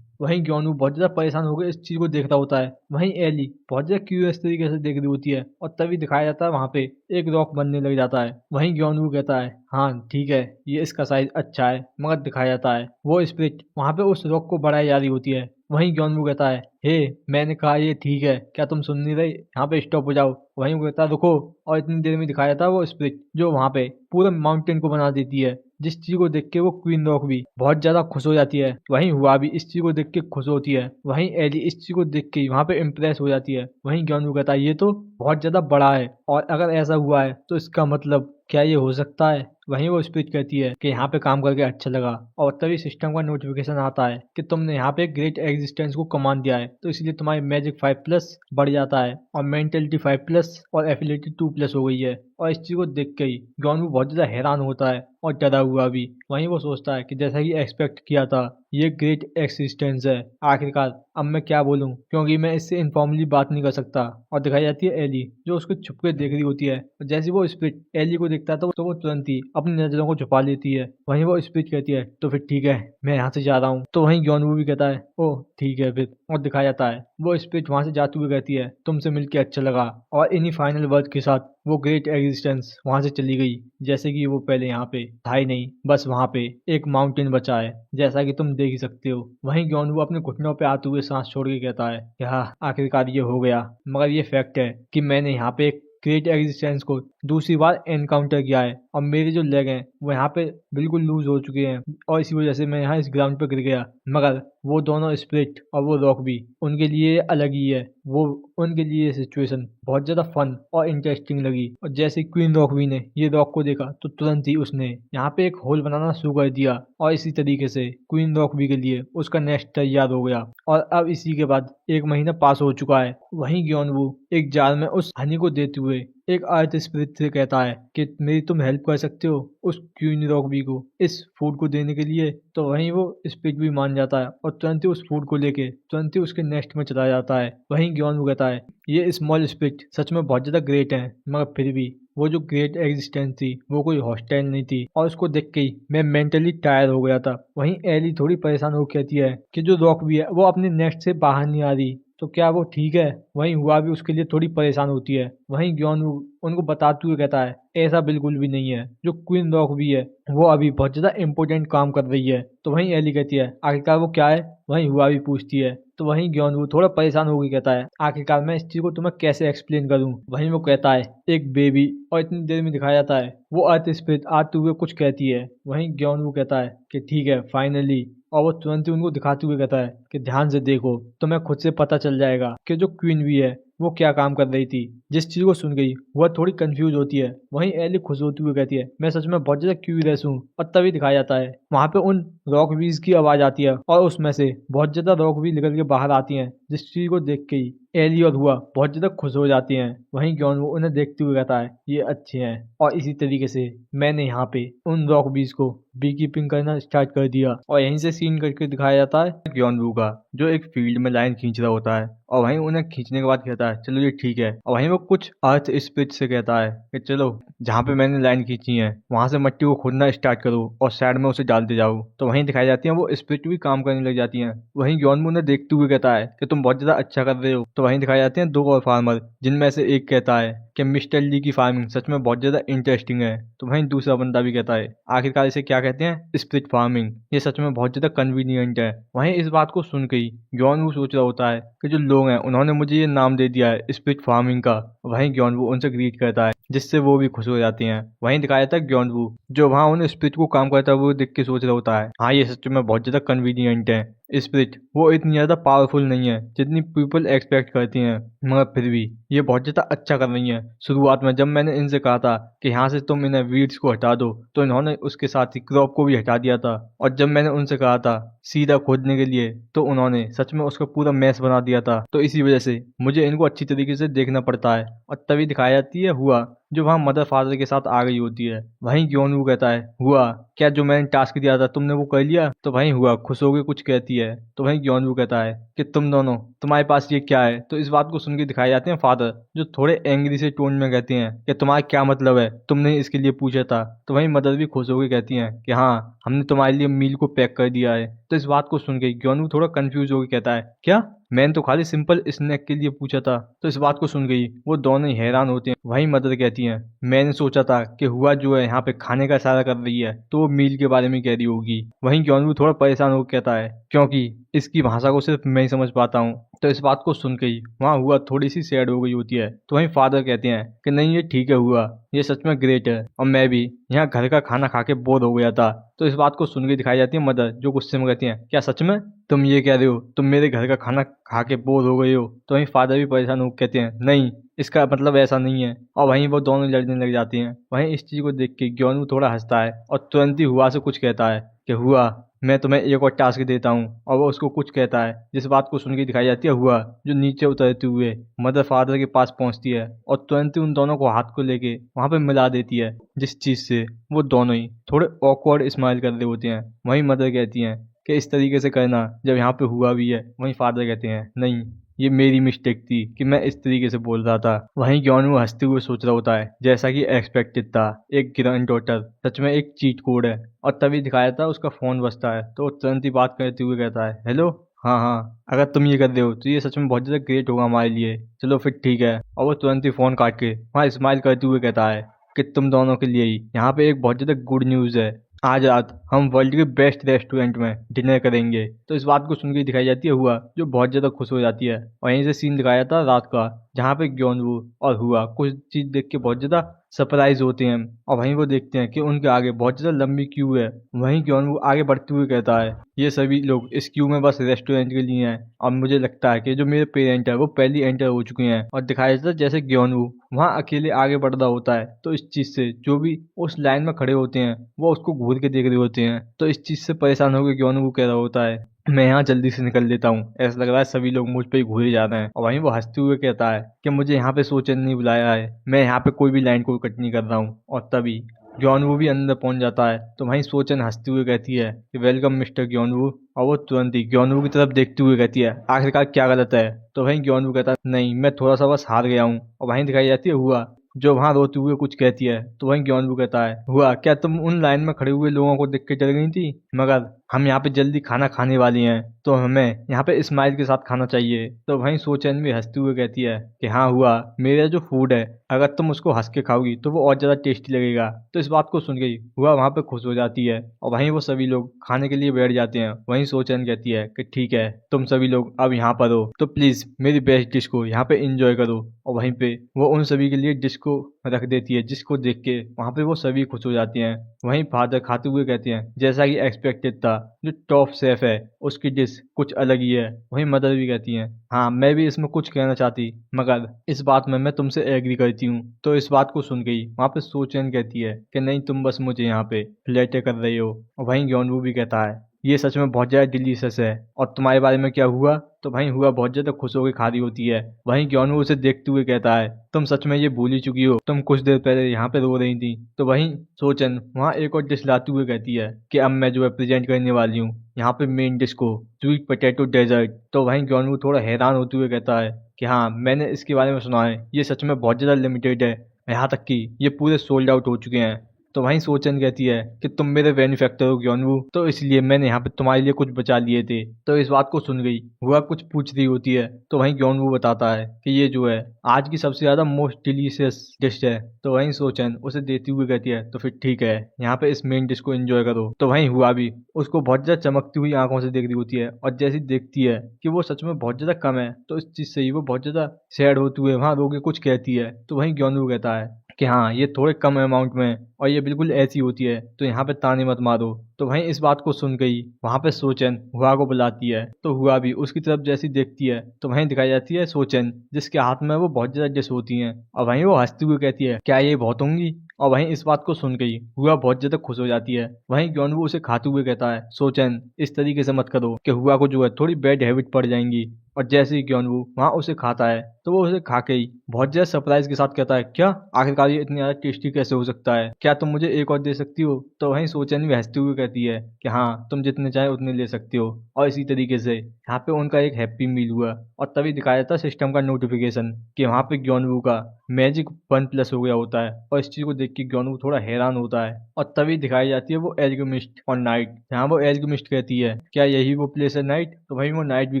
वहीं ग्योनवू बहुत ज्यादा परेशान होकर इस चीज को देख रहा होता है। वहीं एली बहुत ज्यादा क्यूरियस तरीके से देख रही होती है और तभी दिखाया जाता है वहां पे एक रॉक बनने लग जाता है। वहीं ग्योनवू कहता है हाँ ठीक है, ये इसका साइज अच्छा है। मगर दिखाया जाता है वो स्पिरिट वहां पे उस रॉक को बढ़ाई जा रही होती है। वहीं ग्योनवू कहता है हे मैंने कहा ये ठीक है, क्या तुम सुन नहीं रहे, यहाँ पे स्टॉप हो जाओ। वहीं वो कहता है रुको। और इतनी देर में दिखाया जाता है वो स्पिरिट जो वहां पे पूरे माउंटेन को बना देती है, जिस चीज को देख के वो क्वीन रॉक भी बहुत ज्यादा खुश हो जाती है। वहीं हुआ भी इस चीज को देख के खुश होती है। वहीं एली इस चीज को देख के वहां पे इम्प्रेस हो जाती है। वहीं ग्योनवू कहता है ये तो बहुत ज्यादा बड़ा है, और अगर ऐसा हुआ है तो इसका मतलब क्या ये हो सकता है। वहीं वो स्पीच कहती है कि यहाँ पे काम करके अच्छा लगा। और तभी सिस्टम का नोटिफिकेशन आता है कि तुमने यहाँ पे ग्रेट एग्जिस्टेंस को कमांड दिया है, तो इसलिए तुम्हारी मैजिक 5+ बढ़ जाता है और मेंटेलिटी 5+ और एफिलिटी 2+ हो गई है। और इस चीज को देख के ही ग्योनवू बहुत ज्यादा हैरान होता है और डरा हुआ भी। वहीं वो सोचता है कि जैसा कि एक्सपेक्ट किया था ये ग्रेट एक्सिस्टेंस है। आखिरकार अब मैं क्या बोलूं, क्योंकि मैं इससे इनफॉर्मली बात नहीं कर सकता। और दिखाई जाती है एली जो उसको छुप के देख रही होती है। और जैसे वो स्पिरिट एली को देखता है तो वो तुरंत ही अपनी नजरों को छुपा लेती है। वहीं वो स्पिरिट कहती है तो फिर ठीक है मैं यहाँ से जा रहा हूँ। तो वहीं ग्योनवू भी कहता है ओह ठीक है फिर। और दिखाया जाता है वो स्पिरिट वहां से जाते हुए कहती है तुमसे मिलके अच्छा लगा, और इन्हीं फाइनल वर्ड के साथ वो ग्रेट एग्जिस्टेंस वहां से चली गई। जैसे कि वो पहले यहाँ पे था ही नहीं, बस वहां पे एक माउंटेन बचा है, जैसा कि तुम देख ही सकते हो। वहीं जॉन वो अपने घुटनों पे आते हुए सांस छोड़ के कहता है कि हाँ, आखिरकार ये हो गया। मगर ये फैक्ट है कि मैंने यहाँ पे एक ग्रेट एग्जिस्टेंस को दूसरी बार एनकाउंटर किया है, और मेरे जो लेग हैं वो यहाँ पे बिल्कुल लूज हो चुके हैं, और इसी वजह से मैं यहाँ इस ग्राउंड पे गिर गया। मगर वो दोनों स्पिरिट और वो रॉक भी उनके लिए अलग ही है। वो उनके लिए सिचुएशन बहुत ज्यादा फन और इंटरेस्टिंग लगी। और जैसे क्वीन रॉक भी ने ये रॉक को देखा तो तुरंत ही उसने यहाँ पे एक होल बनाना शुरू कर दिया, और इसी तरीके से क्वीन रॉक भी के लिए उसका नेस्ट तैयार हो गया। और अब इसी के बाद 1 महीना पास हो चुका है। वहीं ग्योनवू एक जार में उस हनी को देते हुए एक अर्थ स्पिरिट से कहता है कि मेरी तुम हेल्प कर सकते हो उस क्वीन रॉकबी को इस फूड को देने के लिए। तो वहीं वो स्पिरिट भी मान जाता है और तुरंत ही उस फूड को लेके तुरंत ही उसके नेस्ट में चला जाता है। वहीं ग्योनवू कहता है ये स्मॉल स्पिरिट सच में बहुत ज्यादा ग्रेट है, मगर फिर भी वो जो ग्रेट एग्जिस्टेंस थी वो कोई हॉस्टाइल नहीं थी, और उसको देख के ही मैं मेंटली टायर हो गया था। वहीं एली थोड़ी परेशान हो कहती है कि जो रॉक भी है वो अपने नेस्ट से बाहर नहीं आ रही, तो क्या वो ठीक है। वहीं हुआ भी उसके लिए थोड़ी परेशान होती है। वहीं ग्योन उनको बताते हुए कहता है ऐसा बिल्कुल भी नहीं है, जो क्वीन रॉक भी है वो अभी बहुत ज्यादा इंपॉर्टेंट काम कर रही है। तो वहीं एली कहती है आखिरकार वो क्या है। वहीं हुआ भी पूछती है, तो वहीं ग्योन थोड़ा परेशान होकर कहता है आखिरकार मैं इस चीज को तुम्हें कैसे एक्सप्लेन करूं। वहीं वो कहता है एक बेबी, और इतनी देर में दिखाया जाता है वो अर्थ स्पिरिट आते हुए कुछ कहती है। वहीं ग्योन कहता है कि ठीक है फाइनली, और वो तुरंत ही उनको दिखाते हुए कहता है कि ध्यान से देखो तुम्हें खुद से पता चल जाएगा कि जो क्वीन भी है वो क्या काम कर रही थी। जिस चीज को सुन गई वह थोड़ी कंफ्यूज होती है। वहीं एली खुश होती हुई कहती है मैं सच में बहुत ज्यादा क्यूरियस हूँ। और तभी दिखाया जाता है वहां पे उन रॉक बीज की आवाज आती है, और उसमें से बहुत ज्यादा रॉक बीज निकल के बाहर आती हैं, जिस चीज को देख के ही एली और हुआ बहुत ज्यादा खुश हो जाती हैं। वहीं जॉन वो उन्हें देखते हुए कहता है ये अच्छे हैं, और इसी तरीके से मैंने यहाँ पे उन रॉक बीज को बी कीपिंग करना स्टार्ट कर दिया। और यहीं से सीन करके दिखाया जाता है ग्योनवू का जो एक फील्ड में लाइन खींच रहा होता है, और वहीं उन्हें खींचने के बाद कहता है चलो ये ठीक है। और वहीं वो कुछ अर्थ स्पिरिट से कहता है कि चलो जहाँ पे मैंने लाइन खींची है वहां से मट्टी को खोदना स्टार्ट करो और साइड में उसे डालते जाओ। तो वहीं दिखाई जाती है वो स्पिरिट भी काम करने लग जाती हैं। वहीं ग्योनवू ने देखते हुए कहता है कि तुम बहुत ज्यादा अच्छा कर रहे हो। तो वहीं दिखाई जाते हैं 2 और फार्मर, जिनमें से एक कहता है कि मिस्टर ली की फार्मिंग सच में बहुत ज्यादा इंटरेस्टिंग है। तो वहीं दूसरा बंदा भी कहता है आखिरकार इसे क्या कहते हैं, स्पिरिट फार्मिंग, ये सच में बहुत ज्यादा कन्वीनियंट है। वहीं इस बात को सुन के ही ग्योनवू सोच रहा होता है कि जो लोग हैं उन्होंने मुझे ये नाम दे दिया है स्पिरिट फार्मिंग का। वहीं ग्योनवू उनसे ग्रीट करता है, जिससे वो भी खुश हो जाती हैं। वहीं दिखाया जाता है ग्योनवू जो वहाँ उन स्पिरिट को काम करता है वो देख के सोच रहा होता है हाँ ये सच में बहुत ज्यादा कन्वीनियंट है। स्पिरिट वो इतनी ज्यादा पावरफुल नहीं है जितनी पीपल एक्सपेक्ट करती हैं, मगर फिर भी ये बहुत ज्यादा अच्छा कर रही हैं। शुरुआत में जब मैंने इनसे कहा था कि यहाँ से तुम इन्हें वीड्स को हटा दो, तो इन्होंने उसके साथ ही क्रॉप को भी हटा दिया था। और जब मैंने उनसे कहा था सीधा खोदने के लिए, तो उन्होंने सच में उसका पूरा मैस बना दिया था। तो इसी वजह से मुझे इनको अच्छी तरीके से देखना पड़ता है। और तभी दिखाई जाती है हुआ जो वहाँ मदर फादर के साथ आ गई होती है। वहीं ग्योनवू कहता है हुआ क्या जो मैंने टास्क दिया था तुमने वो कर लिया। तो वहीं हुआ खुश होकर कुछ कहती है। तो वहीं ग्योनवू कहता है कि तुम दोनों तुम्हारे पास ये क्या है। तो इस बात को सुन के दिखाए जाते हैं फादर जो थोड़े एंग्री से टोन में कहते हैं कि तुम्हारा क्या मतलब है, तुमने इसके लिए पूछा था। तो वहीं मदर भी खुश होकर कहती हैं कि हाँ हमने तुम्हारे लिए मील को पैक कर दिया है। तो इस बात को सुन के ग्योनवू थोड़ा कंफ्यूज होकर कहता है क्या, मैंने तो खाली सिंपल स्नैक के लिए पूछा था। तो इस बात को सुन गई वो दोनों ही हैरान होते हैं। वहीं मदर कहती हैं मैंने सोचा था कि हुआ जो है यहाँ पे खाने का इशारा कर रही है तो वो मील के बारे में कह रही होगी। वहीं ग्योनवू थोड़ा परेशान होकर कहता है क्योंकि इसकी भाषा को सिर्फ मैं ही समझ पाता हूँ। तो इस बात को सुन के ही वहाँ हुआ थोड़ी सी सैड हो गई होती है। तो वहीं फादर कहते हैं कि नहीं ये ठीक है हुआ, ये सच में ग्रेट है, और मैं भी यहाँ घर का खाना खा के बोर हो गया था। तो इस बात को सुन के दिखाई जाती है मदर जो गुस्से में कहती है क्या सच में तुम ये कह रहे हो, तुम मेरे घर का खाना खा के बोर हो गए हो। तो वहीं फादर भी परेशान होकर कहते हैं नहीं इसका मतलब ऐसा नहीं है। और वहीं वो दोनों लड़ने लग जाती हैं। वहीं इस चीज को देख के ग्योनवू थोड़ा हंसता है और तुरंत ही हुआ से कुछ कहता है कि हुआ मैं तुम्हें एक और टास्क देता हूँ। और वो उसको कुछ कहता है, जिस बात को सुन के दिखाई जाती है हुआ जो नीचे उतरते हुए मदर फादर के पास पहुंचती है और तुरंत ही उन दोनों को हाथ को लेके वहां पे मिला देती है, जिस चीज से वो दोनों ही थोड़े ऑकवर्ड स्माइल कर रहे होते हैं। वहीं मदर कहती हैं कि इस तरीके से करना जब यहाँ पे हुआ भी है। वहीं फादर कहते हैं नहीं ये मेरी मिस्टेक थी कि मैं इस तरीके से बोल रहा था। वहीं ग्योनवू हंसते हुए सोच रहा होता है जैसा कि एक्सपेक्टेड था, एक ग्रैंड डॉटर सच में एक चीट कोड है। और तभी दिखाया था उसका फोन बजता है तो वो तुरंत ही बात करते हुए कहता है हेलो। हाँ हाँ, अगर तुम ये कर रहे हो तो ये सच में बहुत ज़्यादा ग्रेट होगा हमारे लिए। चलो फिर ठीक है। और वो तुरंत ही फ़ोन काट के वहाँ स्माइल करते हुए कहता है कि तुम दोनों के लिए ही यहाँ पे एक बहुत ज़्यादा गुड न्यूज़ है। आज रात हम वर्ल्ड के बेस्ट रेस्टोरेंट में डिनर करेंगे। तो इस बात को सुन के दिखाई जाती है हुआ, जो बहुत ज़्यादा खुश हो जाती है। और यहीं से सीन दिखाया था रात का, जहाँ पे ग्योनवू और हुआ कुछ चीज़ देख के बहुत ज़्यादा सरप्राइज होते हैं। और वहीं वो देखते हैं कि उनके आगे बहुत ज़्यादा लंबी क्यू है। वहीं ग्योनवू आगे बढ़ते हुए कहता है ये सभी लोग इस क्यू में बस रेस्टोरेंट के लिए हैं, और मुझे लगता है कि जो मेरे पेरेंट है वो पहले एंटर हो चुके हैं। और दिखाया जाता है जैसे ग्योनवू वहाँ अकेले आगे बढ़ रहा होता है, तो इस चीज़ से जो भी उस लाइन में खड़े होते हैं वो उसको घूर के देख रहे होते हैं। तो इस चीज़ से परेशान होकर ग्योनवू कह रहा होता है मैं यहाँ जल्दी से निकल लेता हूँ, ऐसा लग रहा है सभी लोग मुझ पे ही घूरे जा रहे हैं। और वहीं वो हंसते हुए कहता है कि मुझे यहाँ पे सोचन नहीं बुलाया है, मैं यहाँ पे कोई भी लाइन को कट नहीं कर रहा हूँ। और तभी ग्योनवू भी अंदर पहुंच जाता है। तो वहीं सोचन हंसते हुए कहती है कि वेलकम मिस्टर ग्योनवू। और वो तुरंत ही ग्योनवू की तरफ देखते हुए कहती है आखिरकार क्या गलत है। तो वहीं ग्योनवू कहता है नहीं, मैं थोड़ा सा बस हार गया हूँ। और वहीं दिखाई जाती है हुआ, जो वहां रोते हुए कुछ कहती है। तो वहीं ग्योनवू कहता है हुआ, क्या तुम उन लाइन में खड़े हुए लोगों को देख के डर गई थी? मगर हम यहाँ पे जल्दी खाना खाने वाली हैं, तो हमें यहाँ पे स्माइल के साथ खाना चाहिए। तो वहीं सोचैन भी हंसते हुए कहती है कि हाँ हुआ, मेरा जो फूड है अगर तुम उसको हंस के खाओगी तो वो और ज़्यादा टेस्टी लगेगा। तो इस बात को सुन गई हुआ वहाँ पे खुश हो जाती है। और वहीं वो सभी लोग खाने के लिए बैठ जाते हैं। वहीं सोचैन कहती है कि ठीक है, तुम सभी लोग अब यहाँ पर हो तो प्लीज़ मेरी बेस्ट डिश को यहाँ पे इंजॉय करो। और वहीं पे वो उन सभी के लिए डिश को रख देती है, जिसको देख के वहाँ पे वो सभी खुश हो जाती हैं। वहीं फादर खाते हुए कहते हैं जैसा कि एक्सपेक्टेड था, जो टॉप शेफ है उसकी डिश कुछ अलग ही है। वहीं मदर भी कहती हैं हाँ, मैं भी इसमें कुछ कहना चाहती, मगर इस बात में मैं तुमसे एग्री करती हूँ। तो इस बात को सुन गई वहाँ पे सोचैन कहती है कि नहीं, तुम बस मुझे यहाँ पे फ्लैटर कर रही हो। और वहीं ग्योनवू भी कहता है ये सच में बहुत ज़्यादा डिलीशियस है, और तुम्हारे बारे में क्या हुआ? तो वहीं हुआ बहुत ज़्यादा खुश होकर खा रही होती है। वहीं ग्योनवू उसे देखते हुए कहता है तुम सच में ये भूल ही चुकी हो, तुम कुछ देर पहले यहाँ पे रो रही थी। तो वहीं सोचन वहाँ एक और डिश लाते हुए कहती है कि अब मैं जो है प्रेजेंट करने वाली हूँ यहाँ पे मेन डिश को, स्वीट पोटैटो डेजर्ट। तो वहीं ग्योनवू थोड़ा हैरान होते हुए कहता है कि हाँ, मैंने इसके बारे में सुना है, ये सच में बहुत ज़्यादा लिमिटेड है, यहाँ तक कि ये पूरे सोल्ड आउट हो चुके हैं। तो वहीं सोचन कहती है कि तुम मेरे बेनिफैक्टर हो ग्योनवू, तो इसलिए मैंने यहाँ पे तुम्हारे लिए कुछ बचा लिए थे। तो इस बात को सुन गई हुआ कुछ पूछ रही होती है। तो वहीं ग्योनवू बताता है कि ये जो है आज की सबसे ज्यादा मोस्ट डिलीशियस डिश है। तो वहीं सोचन उसे देती हुई कहती है तो फिर ठीक है, यहाँ पे इस मेन डिश को एंजॉय करो। तो वहीं हुआ भी उसको बहुत ज्यादा चमकती हुई आंखों से देख रही होती है, और जैसी देखती है कि वो सच में बहुत ज्यादा कम है, तो इस चीज से ही वो बहुत ज्यादा सैड होते हुए वहां रो के कुछ कहती है। तो वहीं ग्योनवू कहता है कि हाँ, ये थोड़े कम अमाउंट में और ये बिल्कुल ऐसी होती है, तो यहाँ पे ताने मत मारो। तो वहीं इस बात को सुन गई वहां पे सोचन हुआ को बुलाती है। तो हुआ भी उसकी तरफ जैसी देखती है तो वहीं दिखाई जाती है सोचन, जिसके हाथ में वो बहुत ज्यादा डिश होती हैं। और वहीं वो हंसती हुई कहती है क्या ये बहुत होंगी? और वहीं इस बात को सुन गई हुआ बहुत ज्यादा खुश हो जाती है। वहीं ग्योनवू उसे खाते हुए कहता है सोचन, इस तरीके से मत करो कि हुआ को जो है थोड़ी बैड हैबिट पड़ जाएंगी। और जैसे ही ग्योनवू वहां उसे खाता है तो वो उसे खा के ही बहुत ज्यादा सरप्राइज के साथ कहता है क्या, आखिरकार ये इतनी ज्यादा टेस्टी कैसे हो सकता है? क्या तुम मुझे एक और दे सकती हो? तो वहीं सोचन भी हंसते हुए कहती है कि हाँ, तुम जितने चाहे उतने ले सकते हो। और इसी तरीके से यहाँ पे उनका एक हैप्पी मील हुआ। और तभी दिखाया जाता है सिस्टम का नोटिफिकेशन कि वहाँ पे ग्योनवू का मैजिक 1+ हो गया होता है। और इस चीज को देख के ग्योनवू थोड़ा हैरान होता है। और तभी दिखाई जाती है वो एल्केमिस्ट और नाइट, जहाँ वो एल्केमिस्ट कहती है क्या यही वो प्लेस है नाइट? तो वहीं वो नाइट भी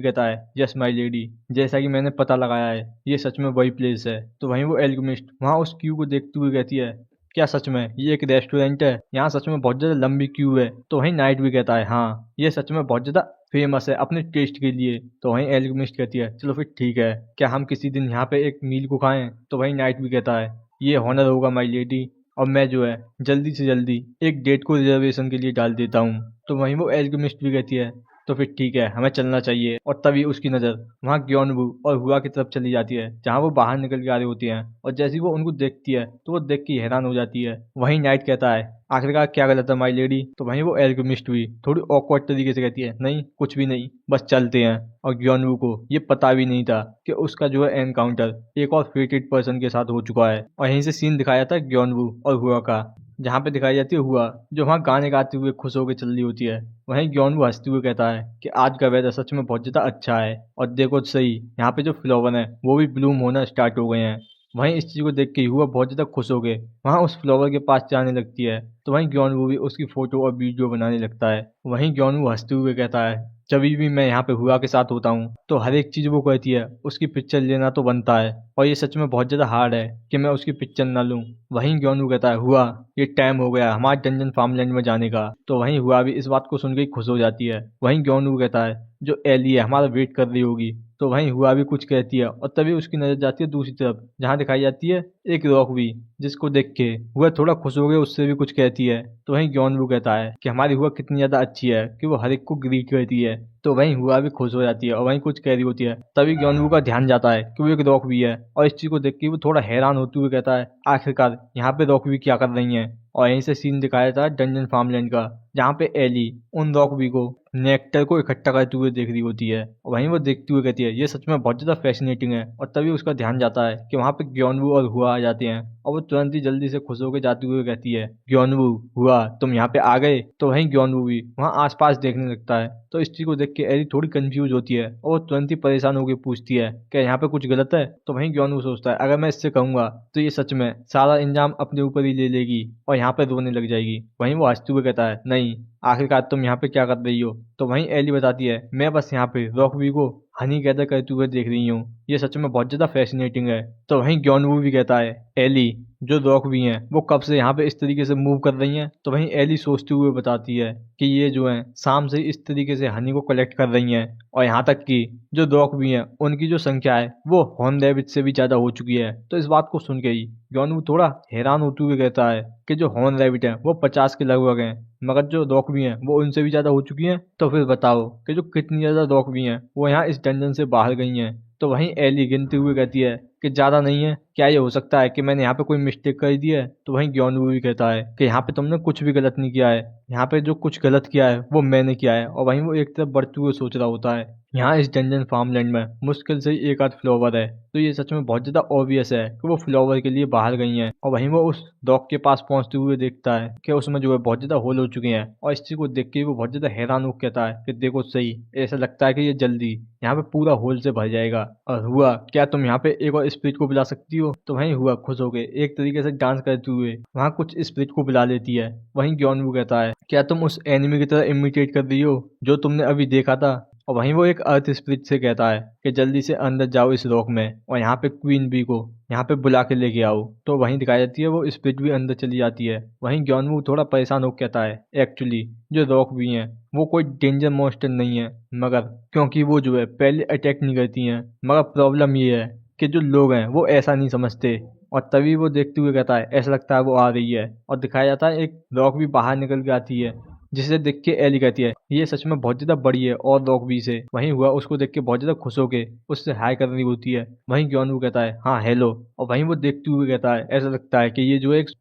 कहता है यस माई लेडी, जैसा कि मैंने पता लगाया है ये सच में वही प्लेस है। तो वहीं वो एल्केमिस्ट वहाँ उस क्यू को देखते हुए कहती है क्या सच में ये एक रेस्टोरेंट है? यहाँ सच में बहुत ज्यादा लंबी क्यू है। तो वहीं नाइट भी कहता है हाँ, ये सच में बहुत ज्यादा फेमस है अपने टेस्ट के लिए। तो वहीं एल्केमिस्ट कहती है चलो फिर ठीक है, क्या हम किसी दिन यहाँ पे एक मील को खाएं? तो वहीं नाइट भी कहता है ये हॉनर होगा माई लेडी, और मैं जो है जल्दी से जल्दी एक डेट को रिजर्वेशन के लिए डाल देता हूँ। तो वहीं वो एल्केमिस्ट भी कहती है तो फिर ठीक है, हमें चलना चाहिए। और तभी उसकी नज़र वहाँ ग्योनवू और हुआ की तरफ चली जाती है, जहाँ वो बाहर निकल के आ रही होती हैं। और जैसे ही वो उनको देखती है तो वो देख के हैरान हो जाती है। वहीं नाइट कहता है आखिरकार क्या गलत है माई लेडी? तो वहीं वो एल्केमिस्ट भी थोड़ी ऑकवर्ड तरीके से कहती है नहीं, कुछ भी नहीं, बस चलते हैं। और ग्योनवू को ये पता भी नहीं था कि उसका जो है एनकाउंटर एक और फेटेड पर्सन के साथ हो चुका है। और यहीं से सीन दिखाया था ग्योनवू और हुआ का, जहाँ पे दिखाई जाती है हुआ जो वहाँ गाने गाते हुए खुश होकर चल रही होती है। वहीं ग्योनवू हंसते हुए कहता है कि आज का वेदर सच में बहुत ज़्यादा अच्छा है, और देखो सही यहाँ पे जो फ्लावर है वो भी ब्लूम होना स्टार्ट हो गए हैं। वहीं इस चीज़ को देख के हुआ बहुत ज़्यादा खुश हो गए वहाँ उस फ्लावर के पास जाने लगती है। तो वहीं ग्योनवू भी उसकी फोटो और वीडियो बनाने लगता है। वहीं ग्योनवू हंसते हुए कहता है जभी भी मैं यहाँ पे हुआ के साथ होता हूँ तो हर एक चीज़ वो कहती है उसकी पिक्चर लेना तो बनता है, और ये सच में बहुत ज़्यादा हार्ड है कि मैं उसकी पिक्चर ना लूँ। वहीं ग्योनवू कहता है हुआ ये टाइम हो गया हमारे डंजन फार्मलैंड में जाने का। तो वहीं हुआ भी इस बात को सुन के ही खुश हो जाती है। वहीं ग्योनवू कहता है जो एली है हमारा वेट कर रही होगी। तो वहीं हुआ भी कुछ कहती है और तभी उसकी नज़र जाती है दूसरी तरफ जहाँ दिखाई जाती है एक रॉक भी, जिसको देख के हुआ थोड़ा खुश हो गया, उससे भी कुछ कहती है। तो वहीं ग्योनवू कहता है कि हमारी हुआ कितनी ज़्यादा अच्छी है कि वो हर एक को ग्रीट करती है। तो वहीं हुआ भी खुश हो जाती है और वहीं कुछ कह रही होती है। तभी ग्योनवू का ध्यान जाता है कि वो एक रॉक भी है, और इस चीज़ को देख के वो थोड़ा हैरान होते हुए कहता है आखिरकार यहाँ पे रॉक भी क्या कर रही हैं। और यहीं से सीन दिखाया जाता है डंजन फार्मलैंड का, जहाँ पे एली उन रॉकबी को नेक्टर को इकट्ठा करते हुए देख रही होती है। और वहीं वो देखते हुए कहती है ये सच में बहुत ज़्यादा फैसिनेटिंग है। और तभी उसका ध्यान जाता है कि वहाँ पे ग्योनवू और हुआ आ जाते हैं, और वो तुरंत ही जल्दी से खुश होकर जाते हुए कहती है ग्योनवू हुआ तुम यहाँ पे आ गए। तो वहीं ग्योनवू भी वहाँ आसपास देखने लगता है। तो इस चीज़ को देख के एली थोड़ी कंफ्यूज होती है और वो तुरंत ही परेशान होकर पूछती है क्या यहाँ पे कुछ गलत है। तो वहीं ग्योनवू सोचता है अगर मैं इससे कहूँगा तो ये सच में सारा इंजाम अपने ऊपर ही ले लेगी और यहाँ पे रोने लग जाएगी। वहीं वो हंसते हुए कहता है नहीं, आखिरकार तुम यहाँ पे क्या कर रही हो। तो वहीं एली बताती है मैं बस यहाँ पे रॉकबी को हनी गैदर करते हुए देख रही हूँ, ये सच में बहुत ज़्यादा फैसिनेटिंग है। तो वहीं ग्योनवू भी कहता है एली जो रॉकबी हैं वो कब से यहाँ पे इस तरीके से मूव कर रही हैं। तो वहीं एली सोचते हुए बताती है कि ये जो है शाम से इस तरीके से हनी को कलेक्ट कर रही हैं, और यहाँ तक कि जो रॉकबी हैं उनकी जो संख्या है वो हॉर्न रैबिट से भी ज़्यादा हो चुकी है। तो इस बात को सुन के ही ग्योनवू थोड़ा हैरान होते हुए कहता है कि जो हॉर्न रैबिट है वो 50 के लगभग हैं, मगर जो रॉकबी हैं वो उनसे भी ज़्यादा हो चुकी हैं। तो फिर बताओ कि जो कितनी ज़्यादा रॉकबी हैं वो यहाँ इस डंजन से बाहर गई हैं। तो वहीं एली गिनते हुए कहती है कि ज़्यादा नहीं है, क्या ये हो सकता है कि मैंने यहाँ पे कोई मिस्टेक कर दी है। तो वहीं ग्योनवू भी कहता है कि यहाँ पे तुमने कुछ भी गलत नहीं किया है, यहाँ पे जो कुछ गलत किया है वो मैंने किया है। और वहीं वो एक तरफ बढ़ते हुए सोच रहा होता है यहाँ इस डंजन फार्मलैंड में मुश्किल से ही एक आध फ्लावर है, तो ये सच में बहुत ज़्यादा ऑब्वियस है कि वो फ्लावर के लिए बाहर गई हैं। और वहीं वो उस डॉग के पास पहुंचते हुए देखता है कि उसमें जो है बहुत ज़्यादा होल हो चुके हैं, और इस चीज़ को देख के वो बहुत ज़्यादा हैरान होकर कहता है कि देखो सही, ऐसा लगता है कि ये जल्दी यहाँ पे पूरा होल से भर जाएगा। और हुआ क्या तुम यहाँ पे एक और स्पिरिट को बुला सकती हो। तो वहीं हुआ खुश हो गए एक तरीके से डांस करते हुए वहाँ कुछ स्पिरिट को बुला लेती है। वहीं ग्योनवू कहता है क्या तुम उस एनिमी की तरह इमिटेट कर रही हो जो तुमने अभी देखा था। और वहीं वो एक अर्थ स्पिरिट से कहता है कि जल्दी से अंदर जाओ इस रॉक में और यहाँ पे क्वीन बी को यहाँ पे बुला के लेके आओ। तो वहीं दिखाई जाती है वो स्पिरिट भी अंदर चली जाती है। वहीं ग्योनवू थोड़ा परेशान होकर कहता है एक्चुअली जो रॉक भी हैं वो कोई डेंजर मॉन्स्टर नहीं है, मगर क्योंकि वो जो है पहले अटैक नहीं करती हैं, मगर प्रॉब्लम ये है कि जो लोग हैं वो ऐसा नहीं समझते। और तभी वो देखते हुए कहता है ऐसा लगता है वो आ रही है, और दिखाया जाता है एक रॉक भी बाहर निकल के आती है, जिसे देख के एली कहती है ये सच में बहुत ज़्यादा बड़ी है और रॉक भी से। वहीं हुआ उसको देख के बहुत ज़्यादा खुश होके उससे हाई कर रही होती है। वहीं ग्योनवू कहता है हाँ हेलो। और वहीं वो देखते हुए कहता है ऐसा लगता है कि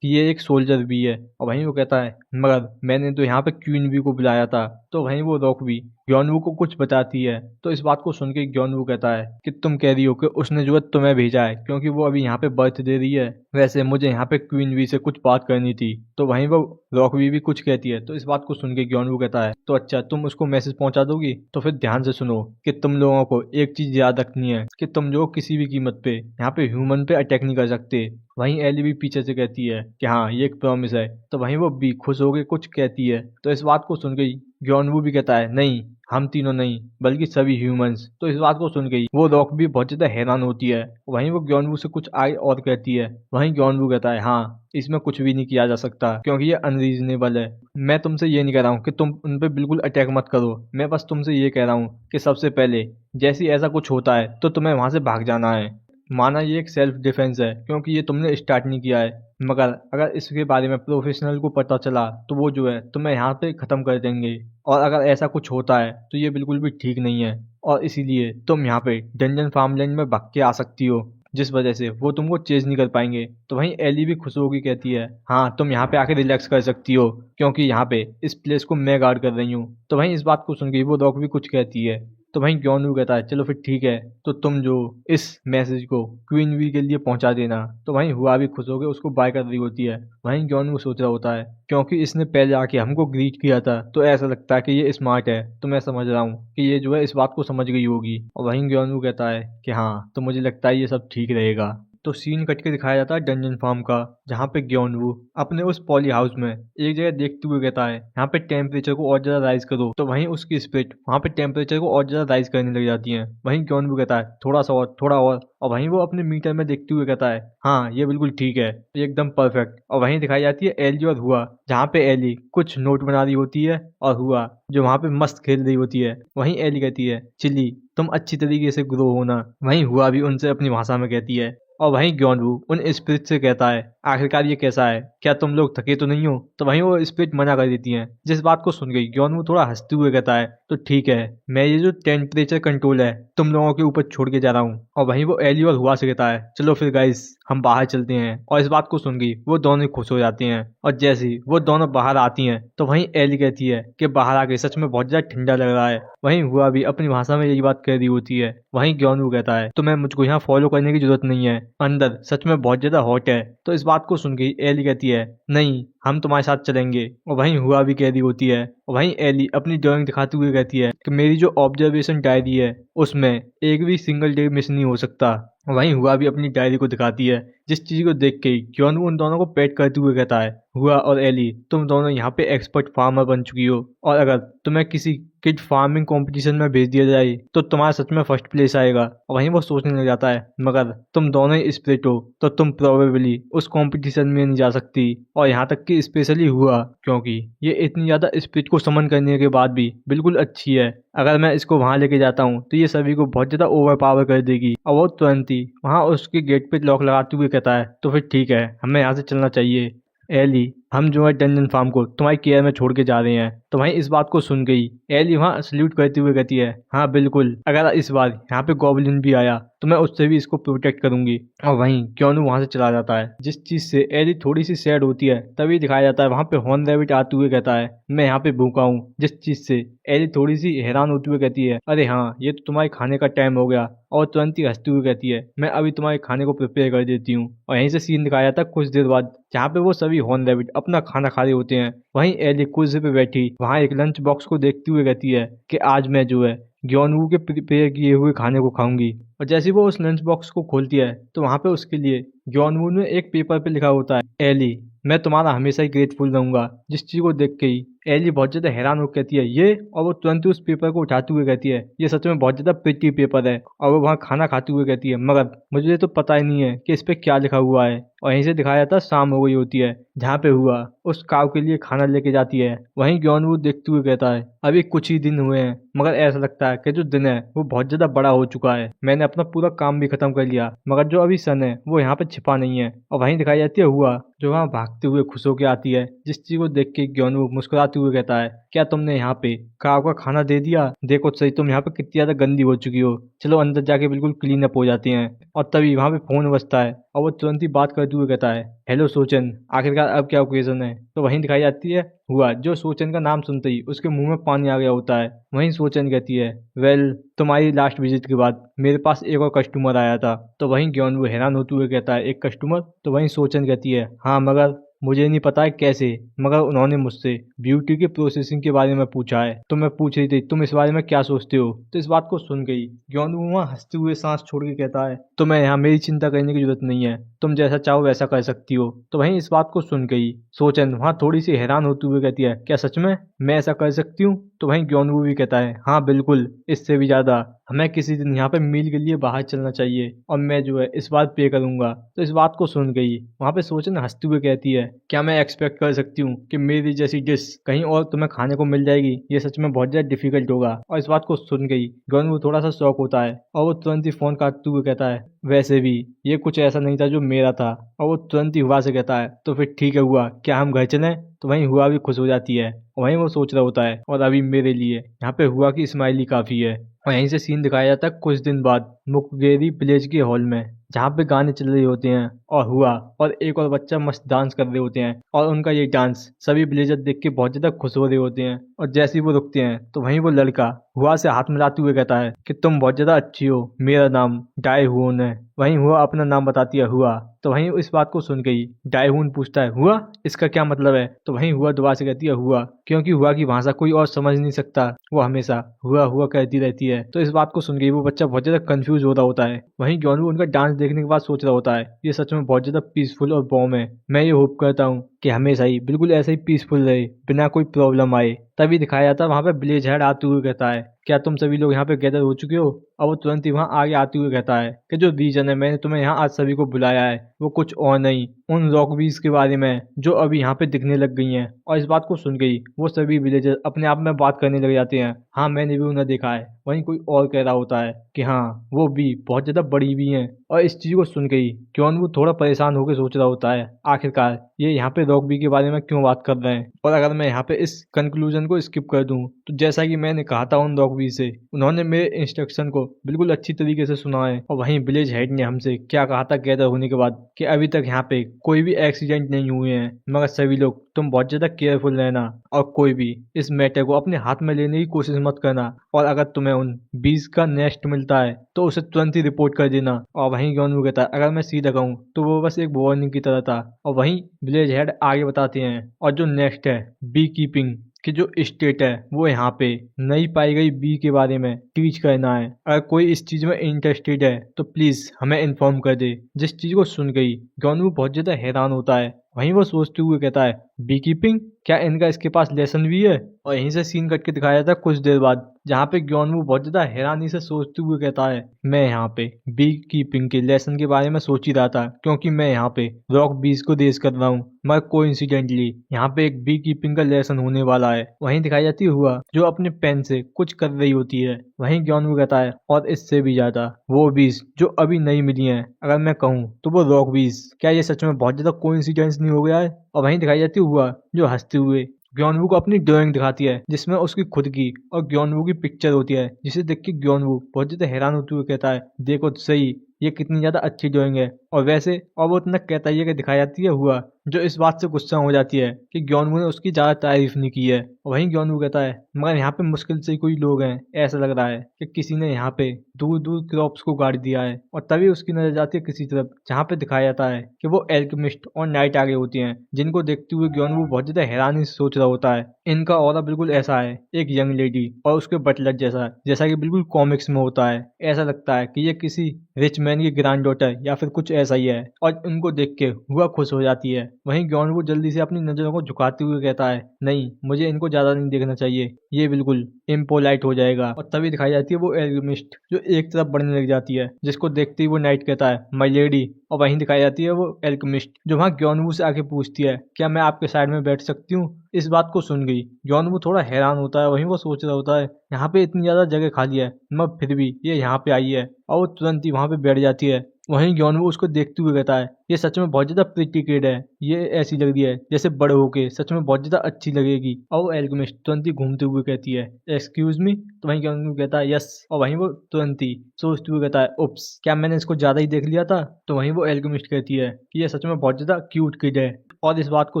ये एक सोल्जर भी है। और वहीं वो कहता है मगर मैंने तो यहाँ पे क्वीन बी को बुलाया था। तो वहीं वो रॉक भी ग्योनवू को कुछ बताती है। तो इस बात को सुन के ग्योनवू कहता है कि तुम कह रही हो कि उसने जो है तुम्हें भेजा है क्योंकि वो अभी यहाँ पे बर्थ दे रही है, वैसे मुझे यहाँ पे क्वीन बी से कुछ बात करनी थी। तो वहीं वो रॉकबी भी कुछ कहती है। तो इस बात को सुन के ग्योनवू कहता है तो अच्छा तुम उसको मैसेज पहुंचा दोगी। तो फिर ध्यान से सुनो कि तुम लोगों को एक चीज याद रखनी है कि तुम जो किसी भी कीमत पे यहाँ पे ह्यूमन पे अटैक नहीं कर सकते। वहीं एली भी पीछे से कहती है कि हाँ ये एक प्रॉमिस है। तो वहीं वो भी खुश होकर कुछ कहती है। तो इस बात को सुन के ग्योनवू भी कहता है नहीं, हम तीनों नहीं बल्कि सभी ह्यूमंस। तो इस बात को सुन गई वो रॉक भी बहुत ज्यादा हैरान होती है। वहीं वो ग्योनवू से कुछ आगे और कहती है। वहीं ग्योनवू कहता है हाँ इसमें कुछ भी नहीं किया जा सकता क्योंकि ये अनरीजनेबल है। मैं तुमसे ये नहीं कह रहा हूँ कि तुम उन पे बिल्कुल अटैक मत करो, मैं बस तुमसे ये कह रहा हूँ कि सबसे पहले जैसे ऐसा कुछ होता है तो तुम्हें वहां से भाग जाना है। माना ये एक सेल्फ डिफेंस है क्योंकि ये तुमने स्टार्ट नहीं किया है, मगर अगर इसके बारे में प्रोफेशनल को पता चला तो वो जो है तुम्हें यहाँ पे ख़त्म कर देंगे। और अगर ऐसा कुछ होता है तो ये बिल्कुल भी ठीक नहीं है, और इसीलिए तुम यहाँ पे डंजन फार्मलैंड में भाग के आ सकती हो, जिस वजह से वो तुमको चेज नहीं कर पाएंगे। तो वहीं एली भी खुश होगी कहती है हाँ तुम यहाँ पे आके रिलैक्स कर सकती हो क्योंकि यहाँ पे इस प्लेस को मैं गार्ड कर रही हूँ। तो वहीं इस बात को सुन के वो रॉक भी कुछ कहती है। तो वहीं ग्योनवू कहता है चलो फिर ठीक है, तो तुम जो इस मैसेज को क्वीन वी के लिए पहुंचा देना। तो वहीं हुआ भी खुश होकर उसको बाय कर रही होती है। वहीं ग्योनवू सोच रहा होता है क्योंकि इसने पहले आके हमको ग्रीट किया था तो ऐसा लगता है कि ये स्मार्ट है, तो मैं समझ रहा हूँ कि ये जो है इस बात को समझ गई होगी। और वहीं ग्योनवू कहता है कि हाँ तो मुझे लगता है ये सब ठीक रहेगा। तो सीन कट के दिखाया जाता है डंजन फार्म का, जहाँ पे ग्योनवू अपने उस पॉली हाउस में एक जगह देखते हुए कहता है यहाँ पे टेम्परेचर को और ज्यादा राइज करो। तो वहीं उसकी स्पिरिट वहाँ पे टेम्परेचर को और ज्यादा राइज करने लग जाती है। वहीं ग्योनवू कहता है थोड़ा सा और, थोड़ा और वहीं वो अपने मीटर में देखते हुए कहता है हाँ ये बिल्कुल ठीक है, ये एकदम परफेक्ट। और वहीं दिखाई जाती है एली और हुआ, जहाँ पे एली कुछ नोट बना रही होती है और हुआ जो वहाँ पे मस्त खेल रही होती है। वहीं एली कहती है चिल्ली तुम अच्छी तरीके से ग्रो होना। वहीं हुआ भी उनसे अपनी भाषा में कहती है। और वहीं ग्योनवू उन स्पिरिट से कहता है आखिरकार ये कैसा है, क्या तुम लोग थके तो नहीं हो। तो वहीं वो स्पिरिट मना कर देती हैं। जिस बात को सुन गई ग्योनवू थोड़ा हंसते हुए कहता है तो ठीक है, मैं ये जो टेम्परेचर कंट्रोल है तुम लोगों के ऊपर छोड़ के जा रहा हूँ। और वहीं वो एली और हुआ से कहता है चलो फिर गाइस हम बाहर चलते हैं। और इस बात को सुन गई वो दोनों खुश हो जाते हैं। और जैसे ही वो दोनों बाहर आती हैं तो वहीं एली कहती है कि बाहर आके सच में बहुत ज्यादा ठंडा लग रहा है। वहीं हुआ भी अपनी भाषा में यही बात कह रही होती है। वहीं ग्योनवू कहता है तो मैं मुझको यहाँ फॉलो करने की जरूरत नहीं है, अंदर सच में बहुत ज्यादा हॉट है। तो इस बात को सुन गई एली कहती है नहीं हम तुम्हारे साथ चलेंगे। और वहीं हुआ भी कह रही होती है। और वहीं एली अपनी ड्राइंग दिखाते हुए कहती है कि मेरी जो ऑब्जर्वेशन डायरी है उसमें एक भी सिंगल डे मिस नहीं हो सकता। वहीं हुआ भी अपनी डायरी को दिखाती है, जिस चीज को देख के क्यों उन दोनों को पेट करते हुए कहता है हुआ और एली तुम दोनों यहाँ पे एक्सपर्ट फार्मर बन चुकी हो, और अगर तुम्हें किसी किड फार्मिंग कंपटीशन में भेज दिया जाए तो तुम्हारा सच में फर्स्ट प्लेस आएगा। और वहीं वो सोचने लग जाता है मगर तुम दोनों ही स्पिरिट हो तो तुम प्रोबेबली उस कंपटीशन में नहीं जा सकती। और यहाँ तक कि स्पेशली हुआ क्योंकि ये इतनी ज्यादा स्पिरिट को समन करने के बाद भी बिल्कुल अच्छी है, अगर मैं इसको वहां लेके जाता हूँ तो ये सभी को बहुत ज्यादा ओवर पावर कर देगी। और वो तुरंत ही वहां उसके गेट पे लॉक लगाते हुए कहता है तो फिर ठीक है हमें यहाँ से चलना चाहिए। एली हम जो है डंजन फार्म को तुम्हारी केयर में छोड़ के जा रहे हैं। तो वहीं इस बात को सुन गई एली वहां सल्यूट करते हुए कहती है हाँ बिल्कुल, अगर इस बार यहाँ पे गॉब्लिन भी आया तो मैं उससे भी इसको प्रोटेक्ट करूंगी। और वहीं क्यों वहां से चला जाता है, जिस चीज से एली थोड़ी सी सैड होती है तभी दिखाया जाता है वहां पे हॉर्न रैबिट आते हुए कहता है मैं यहाँ पे भूखा हूँ। जिस चीज से एली थोड़ी सी हैरान होते हुए कहती है अरे हाँ ये तो तुम्हारे खाने का टाइम हो गया। और तुरंत ही हंसते हुए कहती है मैं अभी तुम्हारे खाने को प्रिपेयर कर देती हूँ। और यहीं से सीन दिखाया जाता है कुछ देर बाद, जहाँ पे वो सभी हॉर्न रैबिट अपना खाना खा रहे होते हैं। वहीं एली कुर्सी पे बैठी वहां एक लंच बॉक्स को देखते हुए कहती है कि आज मैं जो है ग्योनवू के प्रिपेयर किए हुए खाने को खाऊंगी। और जैसे ही वो उस लंच बॉक्स को खोलती है तो वहां पे उसके लिए ग्योनवू ने एक पेपर पे लिखा होता है एली मैं तुम्हारा हमेशा ही ग्रेटफुल रहूंगा। जिस चीज को देख के ही एली बहुत ज्यादा हैरान होकर कहती है ये, और वो तुरंत ही उस पेपर को उठाते हुए कहती है ये सच में बहुत ज्यादा प्रिटी पेपर है। और वो वहाँ खाना खाते हुए कहती है मगर मुझे तो पता ही नहीं है कि इस पे क्या लिखा हुआ है। और यहीं से दिखाया जाता है शाम हो गई होती है, जहाँ पे हुआ उस काव के लिए खाना लेके जाती है। वहीं ग्योनवू देखते हुए कहता है अभी कुछ ही दिन हुए हैं मगर ऐसा लगता है कि जो दिन है वो बहुत ज्यादा बड़ा हो चुका है, मैंने अपना पूरा काम भी खत्म कर लिया मगर जो अभी सन है वो यहाँ पे छिपा नहीं है। और वहीं दिखाई जाती है हुआ जो वहाँ भागते हुए खुश होकर आती है, जिस चीज को देख के ग्योनवू मुस्कुराते हुए कहता है क्या तुमने यहाँ पे काव का खाना दे दिया, देखो सही तुम यहाँ पे कितनी ज्यादा गंदी हो चुकी हो, चलो अंदर जाके बिल्कुल क्लीन अप हो जाते हैं। और तभी वहाँ पे फोन बजता है और वो तुरंत ही बात करते हुए कहता है हेलो सोचन, आखिरकार अब क्या ओकेजन है। तो वहीं दिखाई जाती है हुआ जो सोचन का नाम सुनते ही उसके मुंह में पानी आ गया होता है। वहीं सोचन कहती है वेल तुम्हारी लास्ट विजिट के बाद मेरे पास एक और कस्टमर आया था। तो वहीं ग्योनवू हैरान होते हुए कहता है एक कस्टमर। तो वहीं सोचन कहती है हाँ मगर मुझे नहीं पता है कैसे, मगर उन्होंने मुझसे ब्यूटी के प्रोसेसिंग के बारे में पूछा है तो मैं पूछ रही थी तुम इस बारे में क्या सोचते हो। तो इस बात को सुन गई ग्योनवू वहाँ हंसते हुए सांस छोड़ के कहता है तो मैं यहाँ मेरी चिंता करने की जरूरत नहीं है, तुम जैसा चाहो वैसा कर सकती हो। तो वहीं इस बात को सुन गई सोचन वहाँ थोड़ी सी हैरान होते हुए कहती है क्या सच में मैं ऐसा कर सकती हूँ। तो वहीं ग्योनवू भी कहता है हाँ बिल्कुल, इससे भी ज्यादा हमें किसी दिन यहाँ पे मील के लिए बाहर चलना चाहिए और मैं जो है इस बार पे करूंगा। तो इस बात को सुन गई वहाँ पे सोचन हंसते हुए कहती है क्या मैं एक्सपेक्ट कर सकती हूँ कि मेरी जैसी डिश कहीं और तुम्हें खाने को मिल जाएगी, ये सच में बहुत ज्यादा डिफिकल्ट होगा। और इस बात को सुन गई ग्योनवू थोड़ा सा शॉक होता है और वो तुरंत ही फोन काटते हुए कहता है वैसे भी ये कुछ ऐसा नहीं था जो मेरा था। और वो तुरंत ही हुआ से कहता है तो फिर ठीक है हुआ, क्या हम घर चलें। तो वहीं हुआ भी खुश हो जाती है और वहीं वो सोच रहा होता है और अभी मेरे लिए यहाँ पे हुआ की स्माइली काफी है। और यहीं से सीन दिखाया जाता है कुछ दिन बाद मुकगेरी विलेज के हॉल में, जहाँ पे गाने चल रहे होते हैं और हुआ और एक और बच्चा मस्त डांस कर रहे होते हैं। और उनका ये डांस सभी विलेजर देख के बहुत ज्यादा खुश हो रहे होते हैं। और जैसे ही वो रुकते हैं तो वहीं वो लड़का हुआ से हाथ मिलाते हुए कहता है कि तुम बहुत ज्यादा अच्छी हो, मेरा नाम डाई हुओन है। वहीं हुआ अपना नाम बताती है हुआ। तो तो वहीं इस बात को सुन गई डाइहून पूछता है हुआ, इसका क्या मतलब है? तो वहीं हुआ दोबारा से कहती है हुआ, क्योंकि हुआ की भाषा कोई और समझ नहीं सकता, वो हमेशा हुआ हुआ कहती रहती है। तो इस बात को सुन गई वो बच्चा बहुत ज्यादा कंफ्यूज हो रहा होता है। वहीं जॉनवू उनका डांस देखने के बाद सोच रहा होता है ये सच में बहुत ज्यादा पीसफुल और बॉम है। मैं ये होप करता हूँ कि हमेशा ही बिल्कुल ऐसे ही पीसफुल रहे, बिना कोई प्रॉब्लम आए। तभी दिखाया जाता है वहां पे ब्लेज हेड आते हुए कहता है क्या तुम सभी लोग यहाँ पे गैदर हो चुके हो? और वो तुरंत ही वहां आगे आते हुए कहता है कि जो रीजन है मैंने तुम्हें यहाँ आज सभी को बुलाया है वो कुछ और नहीं, उन रॉकबीज के बारे में जो अभी यहाँ पे दिखने लग गई हैं। और इस बात को सुन गई वो सभी विलेजर अपने आप में बात करने लग जाते हैं, हाँ मैंने भी उन्हें देखा है। वहीं कोई और कह रहा होता है कि हाँ वो भी बहुत ज्यादा बड़ी भी हैं। और इस चीज को सुन गई क्यों वो थोड़ा परेशान होकर सोच रहा होता है आखिरकार ये यहाँ पे रॉकबी के बारे में क्यों बात कर रहे हैं। और अगर मैं यहाँ पे इस कंक्लूजन को स्किप कर दूं तो जैसा कि मैंने कहा था उन रॉकबी से, उन्होंने मेरे इंस्ट्रक्शन को बिल्कुल अच्छी तरीके से सुना है। और वहीं विलेज हेड ने हमसे क्या कहा था गैदर होने के बाद कि अभी तक यहाँ पे कोई भी एक्सीडेंट नहीं हुए हैं, मगर सभी लोग तुम बहुत ज्यादा केयरफुल रहना और कोई भी इस मैटर को अपने हाथ में लेने की कोशिश मत करना। और अगर तुम्हें उन बीज का नेस्ट मिलता है तो उसे तुरंत ही रिपोर्ट कर देना। और वहीं ग्योनवू कहता है अगर मैं सीधा कहूँ तो वो बस एक वार्निंग की तरह था। और वहीं विलेज हेड आगे बताते हैं और जो नेक्स्ट है बी कीपिंग कि जो स्टेट है वो यहाँ पे नई पाई गई बी के बारे में टीच करना है। अगर कोई इस चीज में इंटरेस्टेड है तो प्लीज हमें इन्फॉर्म कर दे। जिस चीज को सुन गई ग्योनवू बहुत ज्यादा हैरान होता है। वहीं वो सोचते हुए कहता है बी कीपिंग, क्या इनका इसके पास लेसन भी है? और यहीं से सीन कट के दिखाया जाता है कुछ देर बाद जहाँ पे ग्योनवू बहुत ज्यादा हैरानी से सोचते हुए कहता है मैं यहाँ पे बी कीपिंग के लेसन के बारे में सोच ही रहा था, क्योंकि मैं यहाँ पे रॉक बीज को रेस कर रहा हूँ, मगर कोइंसिडेंटली यहाँ पे एक बी कीपिंग का लेसन होने वाला है। वहीं दिखाई जाती है हुआ जो अपने पेन से कुछ कर रही होती है। वहीं ग्योनवू कहता है और इससे भी ज्यादा वो बीज जो अभी नहीं मिली है, अगर मैं कहूँ तो वो रॉक बीज, क्या ये सच में बहुत ज्यादा कोइंसिडेंस नहीं हो गया है? और वहीं दिखाई जाती है हुआ जो हंसते हुए ग्योनवू को अपनी ड्राइंग दिखाती है जिसमें उसकी खुद की और ग्योनवू की पिक्चर होती है, जिसे देख के ग्योनवू बहुत ज्यादा हैरान होते हुए कहता है देखो तो सही ये कितनी ज्यादा अच्छी ड्राइंग है। और वैसे और वो इतना कहता ही है कि दिखाई जाती है हुआ जो इस बात से गुस्सा हो जाती है कि ग्योनवू ने उसकी ज्यादा तारीफ नहीं की है। और वहीं ग्योनवू कहता है मगर यहाँ पे मुश्किल से ही कोई लोग हैं, ऐसा लग रहा है कि किसी ने यहाँ पे दूर दूर क्रॉप्स को गाड़ दिया है। और तभी उसकी नजर जाती है किसी तरफ जहाँ पे दिखाया जाता है कि वो एल्केमिस्ट और नाइट आगे होती हैं, जिनको देखते हुए ग्योनवू बहुत ज्यादा हैरानी से सोच रहा होता है इनका ऑरा बिल्कुल ऐसा है एक यंग लेडी और उसके बटलर जैसा, जैसा कि बिल्कुल कॉमिक्स में होता है। ऐसा लगता है कि ये किसी रिच मैन की ग्रैंड डॉटर या फिर कुछ ऐसा ही है। और उनको देख के हुआ खुश हो जाती है। वहीं ग्योनवू जल्दी से अपनी नजरों को झुकाते हुए कहता है नहीं मुझे इनको ज्यादा नहीं देखना चाहिए, ये बिल्कुल इम्पोलाइट हो जाएगा। और तभी दिखाई जाती है वो एल्केमिस्ट जो एक तरफ बढ़ने लग जाती है, जिसको देखते ही वो नाइट कहता है माय लेडी। और वहीं दिखाई जाती है वो एल्केमिस्ट जो वहाँ ग्योनवू से आके पूछती है क्या मैं आपके साइड में बैठ सकती हूँ? इस बात को सुन गई ग्योनवू थोड़ा हैरान होता है। वहीं वो सोच रहा होता है यहाँ पे इतनी ज्यादा जगह खाली है मगर फिर भी ये यहाँ पे आई है, और वो तुरंत ही वहां पे बैठ जाती है। वहीं ग्योनवू उसको देखते हुए कहता है ये सच में बहुत ज्यादा प्रिटी किड है, ये ऐसी लग रही है जैसे बड़े होके सच में बहुत ज्यादा अच्छी लगेगी। और वो एल्केमिस्ट तुरंत ही घूमते हुए कहती है एक्सक्यूज मी, तो वहीं ग्योनवू कहता है यस। और वहीं वो तुरंत ही सोचते हुए कहता है उप्स, क्या मैंने इसको ज्यादा ही देख लिया था? तो वहीं वो एल्केमिस्ट कहती है कि ये सच में बहुत ज्यादा क्यूट किड है। और इस बात को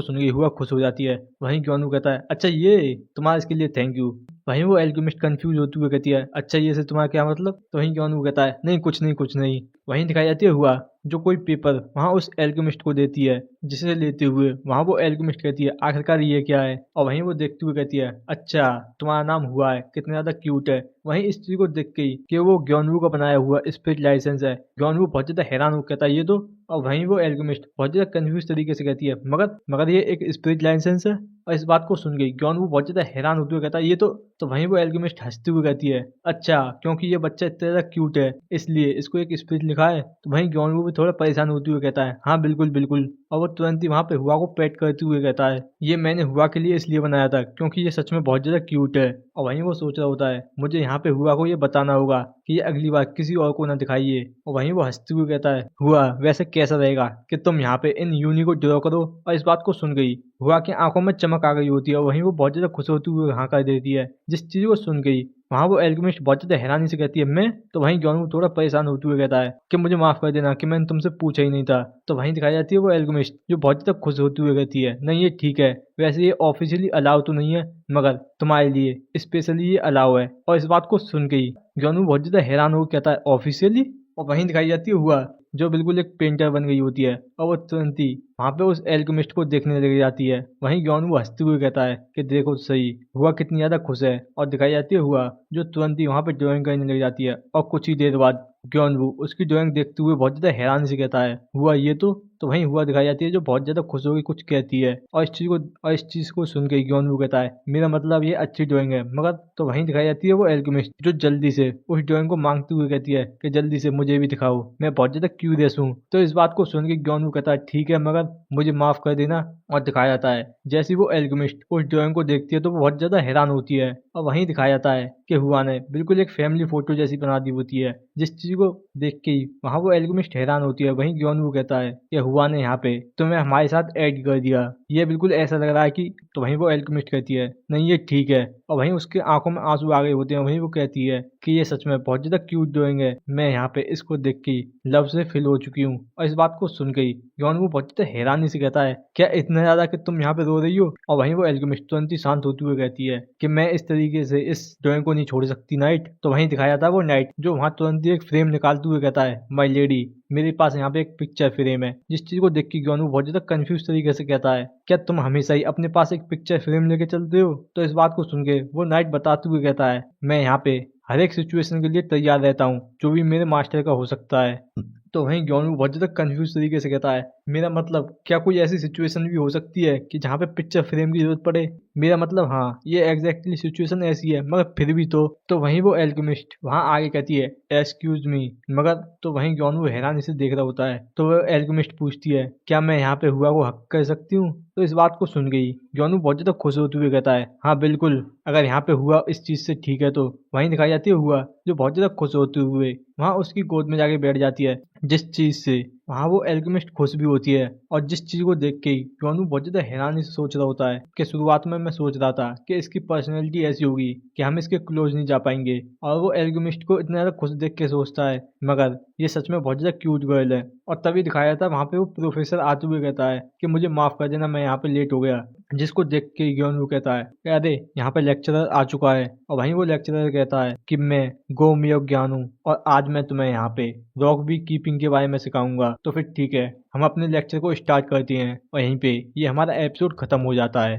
सुन के हुआ खुश हो जाती है। वहीं ग्योनवू कहता है अच्छा ये तुम्हारा इसके लिए थैंक यू। वहीं वो एल्केमिस्ट कंफ्यूज होते हुए कहती है अच्छा ये से तुम्हारा क्या मतलब? तो वहीं ग्योनवू कहता है नहीं कुछ नहीं कुछ नहीं। वहीं दिखाई जाती है हुआ जो कोई पेपर वहां उस एल्केमिस्ट को देती है, जिसे लेते हुए वहां वो एल्केमिस्ट कहती है आखिरकार ये क्या है? और वहीं वो देखते हुए कहती है अच्छा तुम्हारा नाम हुआ है, कितना ज्यादा क्यूट है। वहीं इस चीज को देख के ही कि वो ग्योनवू का बनाया हुआ स्पिरिट लाइसेंस है, ग्योनवू बहुत ज्यादा हैरान हो कहता है ये तो। और वहीं वो एल्केमिस्ट बहुत ज्यादा कंफ्यूज तरीके से कहती है मगर मगर ये एक स्पिरिट लाइसेंस है। और इस बात को सुन गई ग्योनवू बहुत ज्यादा हैरान होते हुए कहता है ये तो वहीं वो एल्केमिस्ट हंसते हुए कहती है अच्छा क्योंकि ये बच्चा इतना ज्यादा क्यूट है इसलिए इसको एक स्पिरिट लिखा है। तो वहीं ग्योनवू भी थोड़ा परेशान होते हुए कहता है हाँ बिल्कुल बिल्कुल। और वो तुरंत ही वहां पे हुआ को पेट करते हुए कहता है ये मैंने हुआ के लिए इसलिए बनाया था क्योंकि ये सच में बहुत ज्यादा क्यूट है। और वहीं वो सोच रहा होता है मुझे यहाँ पे हुआ को ये बताना होगा कि ये अगली बार किसी और को ना दिखाइए। और वहीं वो हंसते हुए कहता है हुआ वैसे कैसा रहेगा कि तुम यहाँ पे इन यूनी को ड्रॉ करो। और इस बात को सुन गई हुआ की आंखों में चमक आ गई होती है। वहीं वो बहुत ज्यादा खुश होते हुए हाँ कर देती है। जिस चीज को सुन गई वहां वो एल्केमिस्ट बहुत ज्यादा हैरानी से कहती है मैं? तो वहीं ग्योनवू थोड़ा परेशान होते हुए कहता है कि मुझे माफ कर देना कि मैंने तुमसे पूछा ही नहीं था। तो वहीं दिखाई जाती है वो एल्केमिस्ट जो बहुत ज्यादा खुश होते हुए कहती है नहीं ये ठीक है, वैसे ये ऑफिशियली अलाउ तो नहीं है मगर तुम्हारे लिए स्पेशली ये अलाउ है। और इस बात को सुन के ही ग्योनवू बहुत ज्यादा हैरान हो कहता है ऑफिशियली? और वहीं दिखाई जाती है हुआ, जो बिल्कुल एक पेंटर बन गई होती है और वो तुरंत ही वहाँ पे उस एल्केमिस्ट को देखने लग जाती है। वहीं यॉनवू हंसते हुए कहता है कि देखो तो सही, हुआ कितनी ज़्यादा खुश है। और दिखाई जाती है हुआ जो तुरंत ही वहाँ पे ड्राइंग करने लग जाती है और कुछ ही देर बाद यॉनवू उसकी ड्राइंग देखते हुए बहुत ज़्यादा हैरानी से कहता है हुआ ये तो वहीं हुआ दिखाई जाती है जो बहुत ज़्यादा खुश होकर कुछ कहती है। और इस चीज़ को सुन के यॉनवू कहता है मेरा मतलब ये अच्छी ड्राइंग है मगर। तो वहीं दिखाई जाती है वो एल्केमिस्ट जो जल्दी से उस ड्राइंग को मांगते हुए कहती है कि जल्दी से मुझे भी दिखाओ, मैं बहुत ज़्यादा क्यूरियस हूँ। तो इस बात को सुन के यॉनवू कहता है ठीक है मगर मुझे माफ़ कर देना। और दिखाया जाता है जैसे ही वो एल्केमिस्ट उस ड्राइंग को देखती है तो वो बहुत ज़्यादा हैरान होती है। और वहीं दिखाया जाता है कि हुआ ने बिल्कुल एक फैमिली फोटो जैसी बना दी होती है, जिस चीज़ को देख के ही वहाँ वो एल्केमिस्ट हैरान होती है। वहीं यॉनवू कहता है कि हुआ ने यहाँ पे तुम्हें हमारे साथ ऐड कर दिया, ये बिल्कुल ऐसा लग रहा है कि। तो वहीं वो एल्केमिस्ट कहती है नहीं ये ठीक है। और वहीं उसके आंखों में आंसू आ गए होते हैं। वहीं वो कहती है कि ये सच में बहुत ज़्यादा क्यूट ड्राइंग है, मैं यहाँ पे इसको देख के लव से फिल हो चुकी हूँ। और इस बात को सुन के ही यॉनवू बहुत ज़्यादा हैरानी से कहता है क्या इतना ज़्यादा कि तुम यहाँ पे रो रही हो। और वहीं वो एल्केमिस्ट तुरंत ही शांत होते हुए कहती है कि मैं इस तरीके से इस ड्राइंग को नहीं छोड़ सकती नाइट। तो वहीं दिखाया जाता है वो नाइट जो वहाँ तुरंत ही एक फ्रेम निकालते हुए कहता है माई लेडी, मेरे पास यहाँ पे एक पिक्चर फ्रेम है। जिस चीज को देख के ग्यानू बहुत ज्यादा कंफ्यूज तरीके से कहता है क्या तुम हमेशा ही अपने पास एक पिक्चर फ्रेम लेके चलते हो। तो इस बात को सुन के वो नाइट बताते हुए कहता है मैं यहाँ पे हर एक सिचुएशन के लिए तैयार रहता हूँ जो भी मेरे मास्टर का हो सकता है। तो वहीं ग्यानू बहुत ज्यादा कंफ्यूज तरीके से कहता है मेरा मतलब क्या कोई ऐसी सिचुएशन भी हो सकती है कि जहाँ पे पिक्चर फ्रेम की जरूरत पड़े। मेरा मतलब हाँ ये एग्जैक्टली सिचुएशन ऐसी है मगर फिर भी तो वहीं वो एल्केमिस्ट वहाँ आगे कहती है एक्सक्यूज मी मगर। तो वहीं ग्यानू हैरानी से देख रहा होता है। तो वो एल्केमिस्ट पूछती है क्या मैं यहाँ पे हुआ को हक कर सकती हूँ। तो इस बात को सुन गई ग्यानू बहुत ज्यादा खुश होते हुए कहता है हाँ बिल्कुल, अगर यहाँ पे हुआ इस चीज से ठीक है। तो वहीं दिखाई जाती है हुआ जो बहुत ज्यादा खुश होते हुए वहाँ उसकी गोद में जाके बैठ जाती है, जिस चीज से वहाँ वो एल्केमिस्ट खुश भी होती है। और जिस चीज को देख के ही योनू बहुत ज्यादा हैरानी से सोच रहा होता है कि शुरुआत में मैं सोच रहा था कि इसकी पर्सनैलिटी ऐसी होगी कि हम इसके क्लोज नहीं जा पाएंगे। और वो एल्केमिस्ट को इतना ज्यादा खुश देख के सोचता है मगर ये सच में बहुत ज्यादा क्यूट गर्ल है। और तभी दिखाया जाता है वहाँ पे वो प्रोफेसर आते हुए कहता है कि मुझे माफ कर देना मैं यहाँ पे लेट हो गया। जिसको देख के योनू कहता है कि अरे यहाँ पे लेक्चरर आ चुका है। और वहीं वो लेक्चरर कहता है कि मैं गो मियो ज्ञान हूँ और आज मैं तुम्हें यहाँ पे रॉक बी कीपिंग के बारे में सिखाऊंगा। तो फिर ठीक है हम अपने लेक्चर को स्टार्ट करते हैं और यहीं पे ये हमारा एपिसोड खत्म हो जाता है।